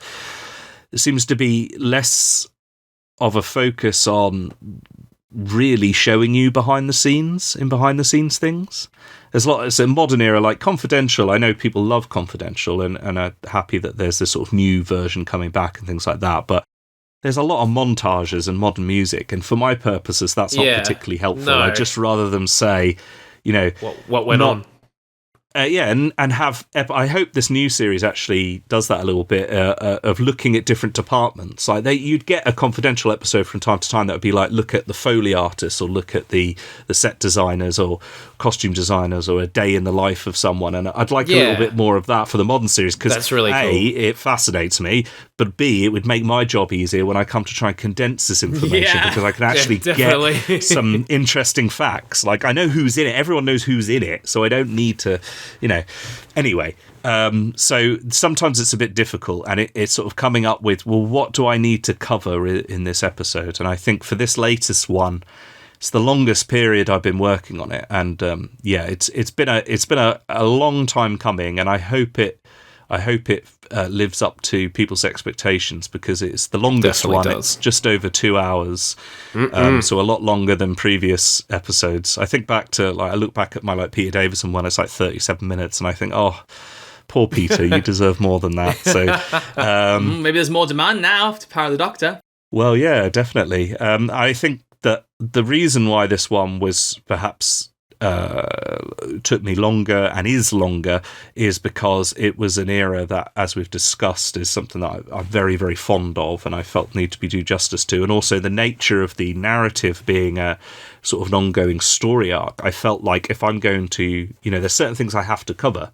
there seems to be less of a focus on really showing you behind the scenes things. There's a lot. It's a modern era, like Confidential. I know people love Confidential and are happy that there's this sort of new version coming back and things like that. But there's a lot of montages and modern music, and for my purposes, that's not particularly helpful. No. I'd just rather them say, what went on. And have. I hope this new series actually does that a little bit of looking at different departments. Like you'd get a Confidential episode from time to time that would be like, look at the Foley artists, or look at the set designers or costume designers, or a day in the life of someone. And I'd like a little bit more of that for the modern series, because that's really cool. It fascinates me, but B, it would make my job easier when I come to try and condense this information, because I can actually get some interesting facts. Like, I know who's in it. Everyone knows who's in it, so I don't need to. Anyway, so sometimes it's a bit difficult, and it's sort of coming up with, well, what do I need to cover in this episode? And I think for this latest one, it's the longest period I've been working on it, and it's been a long time coming, and I hope it lives up to people's expectations, because it's the longest one. It's just over 2 hours, so a lot longer than previous episodes. I think back to I look back at my Peter Davison one. It's 37 minutes, and I think, oh, poor Peter, you deserve more than that. So maybe there's more demand now to power the Doctor. Well, yeah, definitely. I think that the reason why this one was perhaps took me longer and is longer is because it was an era that, as we've discussed, is something that I'm very, very fond of, and I felt need to be do justice to. And also the nature of the narrative being a sort of an ongoing story arc, I felt like if I'm going to, there's certain things I have to cover,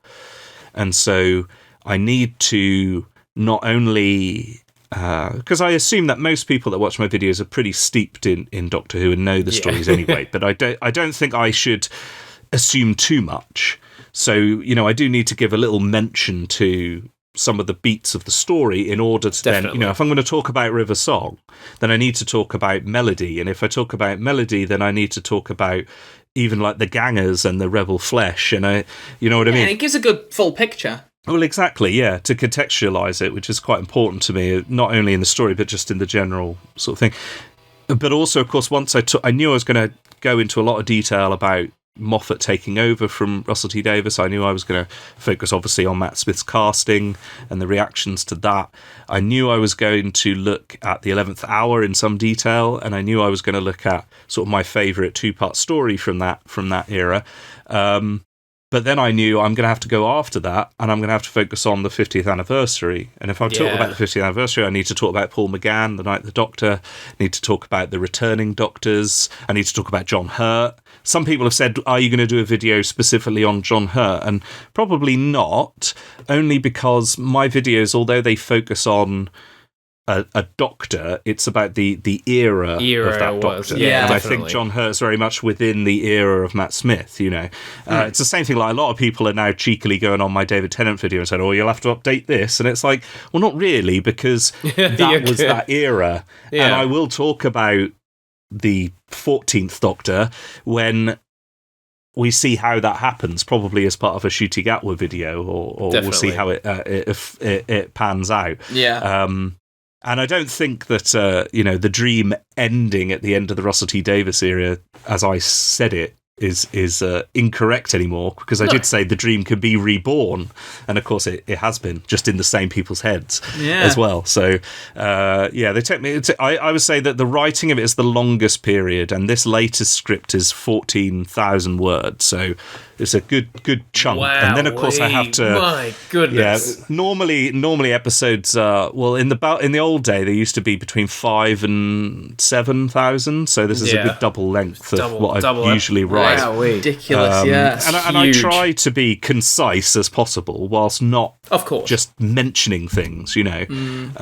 and so I need to not only because I assume that most people that watch my videos are pretty steeped in Doctor Who and know the stories anyway, but I don't think I should assume too much. So, I do need to give a little mention to some of the beats of the story in order to then, if I'm going to talk about River Song, then I need to talk about melody. And if I talk about melody, then I need to talk about even like the Gangers and the Rebel Flesh. And you know what I mean? And it gives a good full picture. Well, exactly, yeah, to contextualise it, which is quite important to me, not only in the story, but just in the general sort of thing. But also, of course, once I knew I was going to go into a lot of detail about Moffat taking over from Russell T Davies. I knew I was going to focus, obviously, on Matt Smith's casting and the reactions to that. I knew I was going to look at the 11th Hour in some detail, and I knew I was going to look at sort of my favourite two-part story from that era. But then I knew I'm going to have to go after that, and I'm going to have to focus on the 50th anniversary. And if I'm talking about the 50th anniversary, I need to talk about Paul McGann, the Night of the Doctor. I need to talk about the returning Doctors. I need to talk about John Hurt. Some people have said, are you going to do a video specifically on John Hurt? And probably not, only because my videos, although they focus on a doctor, it's about the era of that doctor. Yeah, and definitely. I think John Hurt's very much within the era of Matt Smith, It's the same thing, like a lot of people are now cheekily going on my David Tennant video and saying, oh, you'll have to update this. And it's like, well, not really, because that was that era. Yeah. And I will talk about the 14th Doctor when we see how that happens, probably as part of a Shooting Atwood video, or we'll see how it pans out. Yeah. And I don't think that, the dream ending at the end of the Russell T Davies era, as I said it, is incorrect anymore, because I did say the dream could be reborn, and of course it has been, just in the same people's heads as well. So they take me. I would say that the writing of it is the longest period, and this latest script is 14,000 words. So it's a good chunk. Wow, and then of course I have to. My goodness. Yeah, normally episodes in the old day they used to be between 5,000 and 7,000. So this is a good double length of what I usually write. Wow, ridiculous. And I try to be concise as possible, whilst not, of course, just mentioning things. You've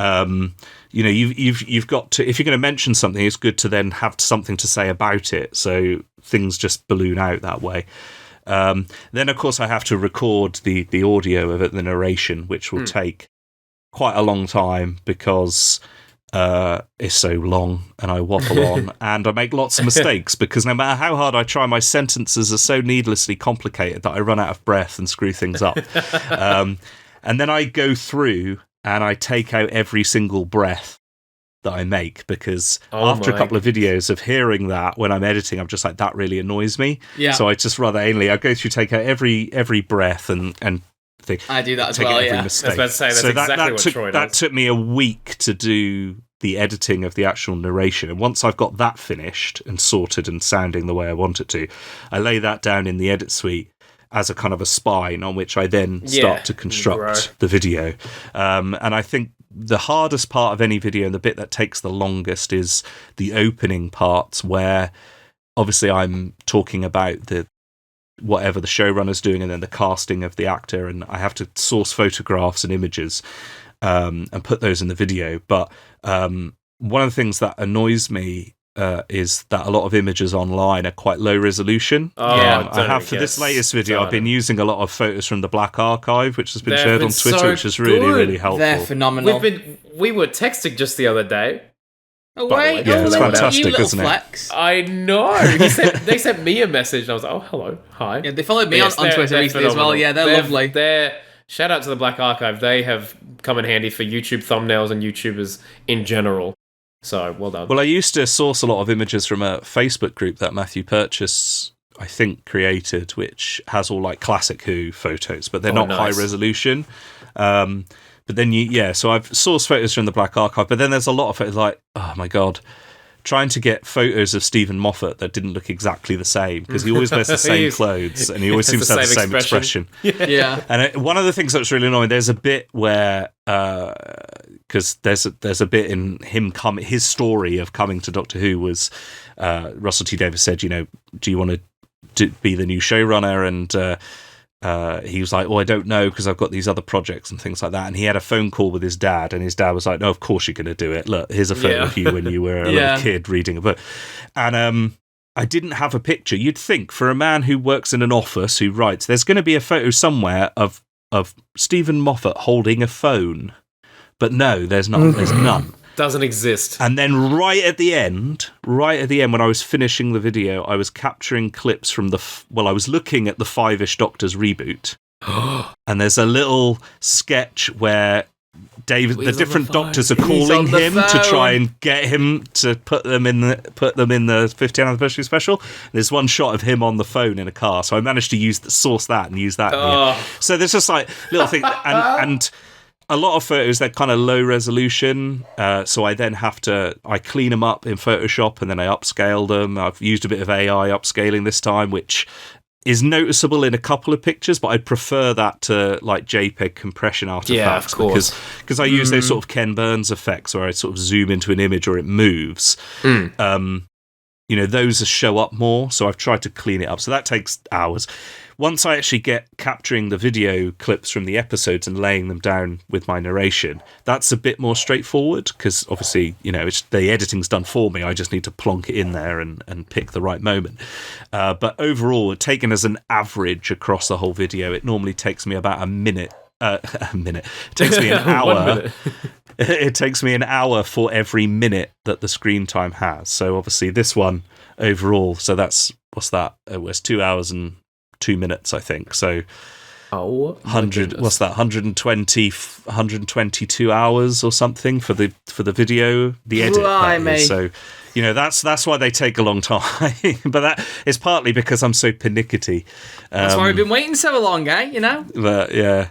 got to, if you're going to mention something, it's good to then have something to say about it. So things just balloon out that way. Then, of course, I have to record the audio of it, the narration, which will take quite a long time because it's so long and I waffle on and I make lots of mistakes because no matter how hard I try, my sentences are so needlessly complicated that I run out of breath and screw things up. And then I go through and I take out every single breath that I make, because after a couple of videos of hearing that when I'm editing, I'm just like, that really annoys me. Yeah. So I just rather anally, I go through, take out every breath and think. I do that as well, every mistake. I was about to say, that's exactly what Troy does. That took me a week to do the editing of the actual narration. And once I've got that finished and sorted and sounding the way I want it to, I lay that down in the edit suite as a kind of a spine on which I then start to construct the video. And I think the hardest part of any video, and the bit that takes the longest, is the opening parts, where obviously I'm talking about whatever the showrunner's doing and then the casting of the actor, and I have to source photographs and images and put those in the video. But one of the things that annoys me is that a lot of images online are quite low resolution. I have, for this latest video, I've been using a lot of photos from the Black Archive, which has been shared on Twitter, which is really, really helpful. They're phenomenal. We were texting just the other day. Oh, wait. Yeah, it's fantastic, isn't flex. it? I know. They sent me a message, and I was like, oh, hello, hi. Yeah, they followed me on Twitter recently as well. Yeah, they're lovely. Shout out to the Black Archive. They have come in handy for YouTube thumbnails and YouTubers in general. So, well done. Well, I used to source a lot of images from a Facebook group that Matthew Purchase, I think, created, which has all like classic Who photos, but they're not high resolution. But then so I've sourced photos from the Black Archive, but then there's a lot of photos like, oh my God, trying to get photos of Stephen Moffat that didn't look exactly the same, because he always wears the same clothes and he always seems to have the same expression. Yeah. And one of the things that's really annoying, there's a bit where, because there's a bit in him his story of coming to Doctor Who was, Russell T Davies said, do you want to be the new showrunner? And he was like, oh, I don't know, because I've got these other projects and things like that. And he had a phone call with his dad, and his dad was like, no, of course you're going to do it. Look, here's a photo of you when you were a little kid reading a book. And I didn't have a picture. You'd think, for a man who works in an office, who writes, there's going to be a photo somewhere of Stephen Moffat holding a phone. But no, there's not. There's none. Doesn't exist. And then right at the end, when I was finishing the video, I was capturing clips from I was looking at the Five-ish Doctors reboot. And there's a little sketch where the different doctors are calling him to try and get him to put them in the 50th anniversary special. There's one shot of him on the phone in a car, so I managed to source that and use that. So there's just like little things, and a lot of photos, they're kind of low resolution, so I then I clean them up in Photoshop and then I upscale them. I've used a bit of AI upscaling this time, which is noticeable in a couple of pictures, but I'd prefer that to like JPEG compression artifacts, of course, because I use those sort of Ken Burns effects where I sort of zoom into an image or it moves. those show up more. So I've tried to clean it up. So that takes hours. Once I actually get capturing the video clips from the episodes and laying them down with my narration, that's a bit more straightforward because obviously, the editing's done for me. I just need to plonk it in there and pick the right moment. But overall, taken as an average across the whole video, it normally takes me about a minute. It takes me an hour. It takes me an hour for every minute that the screen time has. So obviously this one overall, so that's, what's that? It was 2 hours and 2 minutes, I think. So 100, what's that? 122 hours or something for the video, the edit. So, that's why they take a long time. But that is partly because I'm so pernickety. That's why we've been waiting so long, But yeah.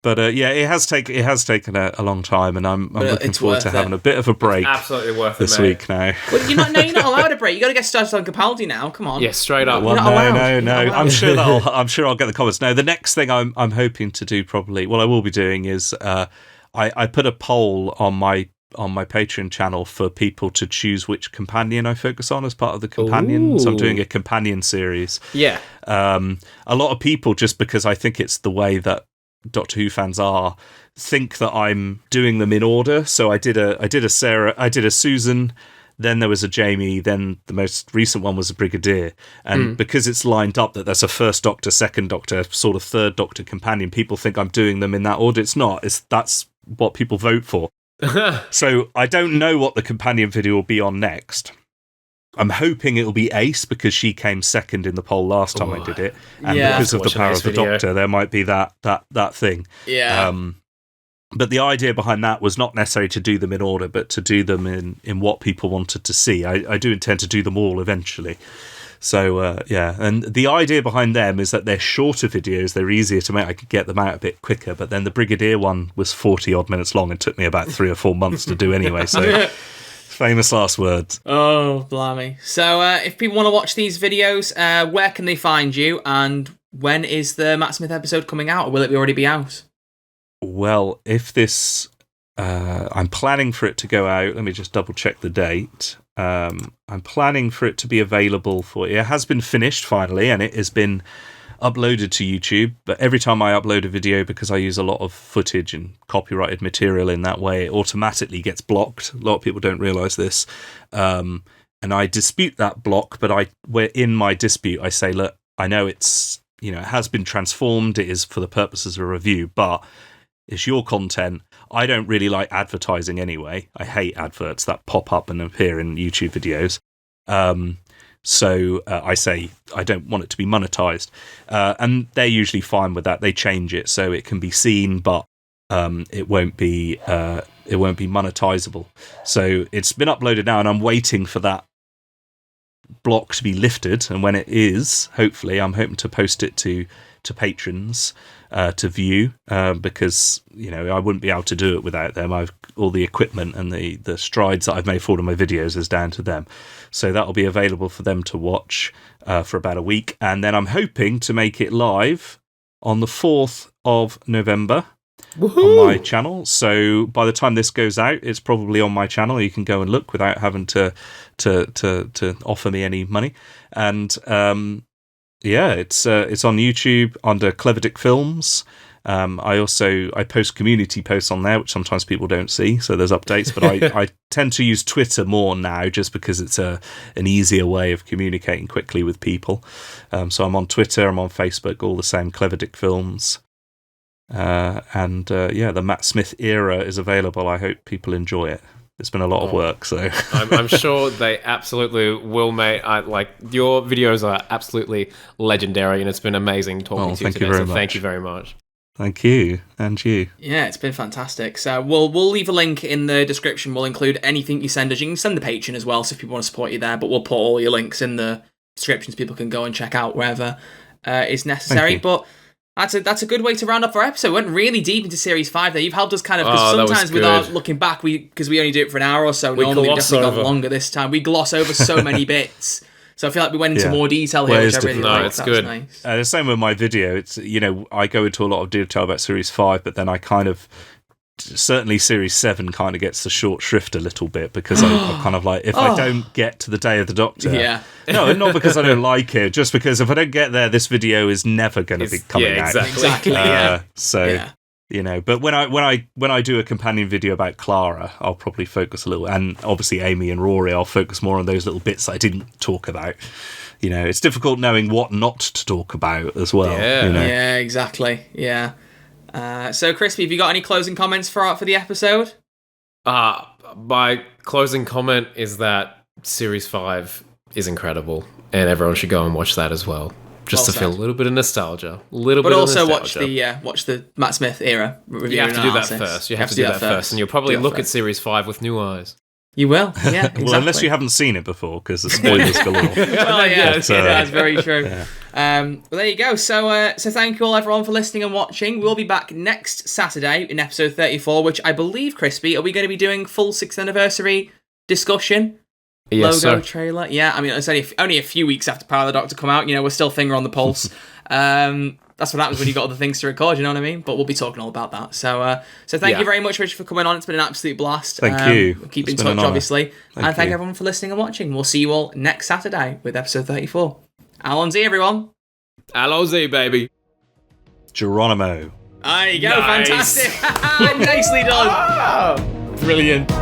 But it has taken a long time, and I'm looking forward to having a bit of a break. It's absolutely worth this week now. Well, you're not allowed a break. You got to get started on Capaldi now. Come on. Yeah, straight up. Well, no. I'm sure I'll get the comments. No, the next thing I'm hoping to do probably, what I will be doing is I put a poll on my Patreon channel for people to choose which companion I focus on as part of the companion. So I'm doing a companion series. Yeah. A lot of people, just because I think it's the way that Doctor Who fans think that I'm doing them in order. So I did a Sarah, I did a Susan, then there was a Jamie, then the most recent one was a Brigadier. And because it's lined up that there's a first Doctor, second Doctor, sort of third Doctor companion, people think I'm doing them in that order. It's not. That's what people vote for. So I don't know what the companion video will be on next. I'm hoping it'll be Ace because she came second in the poll last time I did it, and because of the power of the Doctor, there might be that thing. Yeah. But the idea behind that was not necessarily to do them in order, but to do them in what people wanted to see. I do intend to do them all eventually. So and the idea behind them is that they're shorter videos, they're easier to make. I could get them out a bit quicker. But then the Brigadier one was 40 odd minutes long and took me about 3 or 4 months to do anyway. So. Famous last words. Oh, blimey. So if people want to watch these videos, where can they find you? And when is the Matt Smith episode coming out? Or will it already be out? Well, if this... I'm planning for it to go out. Let me just double check the date. I'm planning for it to be available for... It has been finished finally, and it has been uploaded to YouTube, but every time I upload a video, because I use a lot of footage and copyrighted material in that way, it automatically gets blocked. A lot of people don't realise this. And I dispute that block, but in my dispute, I say, look, I know it's, it has been transformed, it is for the purposes of a review, but it's your content. I don't really like advertising anyway. I hate adverts that pop up and appear in YouTube videos. So I say I don't want it to be monetized, and they're usually fine with that. They change it so it can be seen, but it won't be monetizable. So it's been uploaded now, and I'm waiting for that block to be lifted. And when it is, hopefully, I'm hoping to post it to patrons to view, because I wouldn't be able to do it without them. I've all the equipment and the strides that I've made for all of my videos is down to them. So that'll be available for them to watch for about a week. And then I'm hoping to make it live on the 4th of November on my channel. So by the time this goes out, it's probably on my channel. You can go and look without having to offer me any money. And it's on YouTube under Clever Dick Films. I post community posts on there, which sometimes people don't see, so there's updates, but I tend to use Twitter more now just because it's an easier way of communicating quickly with people. So I'm on Twitter, I'm on Facebook, all the same, Clever Dick Films. The Matt Smith era is available. I hope people enjoy it. It's been a lot of work, so I'm sure they absolutely will, mate. Your videos are absolutely legendary, and it's been amazing talking to you today. So thank you very much. Thank you, and you. Yeah, it's been fantastic. So we'll leave a link in the description. We'll include anything you send us. You can send the Patreon as well, so if people want to support you there. But we'll put all your links in the description so people can go and check out wherever is necessary. But that's a good way to round up our episode. We went really deep into Series 5 there. You've helped us kind of, because sometimes without looking back, because we only do it for an hour or so, normally we've definitely gone longer this time. We gloss over so many bits. So I feel like we went into more detail here, which I really like. It's good. Nice. The same with my video. It's I go into a lot of detail about Series 5, but then I kind of certainly Series 7 kind of gets the short shrift a little bit because I'm kind of like, if I don't get to the Day of the Doctor... Yeah. No, not because I don't like it, just because if I don't get there, this video is never going to be coming out. Exactly. So, you know, but when I do a companion video about Clara, I'll probably focus a little, and obviously Amy and Rory, I'll focus more on those little bits that I didn't talk about. You know, it's difficult knowing what not to talk about as well. Yeah, you know? Yeah, exactly. Yeah. So, Crispy, have you got any closing comments for the episode? My closing comment is that Series 5 is incredible, and everyone should go and watch that as well. Just to feel a little bit of nostalgia. But also watch the Matt Smith era review. You have to do that analysis. first. You have to do that first. And you'll probably look at Series 5 with new eyes. You will, yeah, exactly. Well, unless you haven't seen it before, because the spoilers galore. Well, yeah, that's very true. Yeah. Well, there you go. So thank you all, everyone, for listening and watching. We'll be back next Saturday in episode 34, which I believe, Crispy, are we going to be doing full 6th anniversary discussion? Yes, Logo trailer? Yeah, I mean, it's only a few weeks after Power of the Doctor come out. You know, we're still finger on the pulse. That's what happens when you got other things to record, you know what I mean? But we'll be talking all about that. So thank you very much, Richard, for coming on. It's been an absolute blast. Thank you. We'll keep in touch, obviously. Thank everyone for listening and watching. We'll see you all next Saturday with episode 34. Allons-y, everyone. Allons-y, baby. Geronimo. There you go. Nice. Fantastic. Nicely done. Brilliant.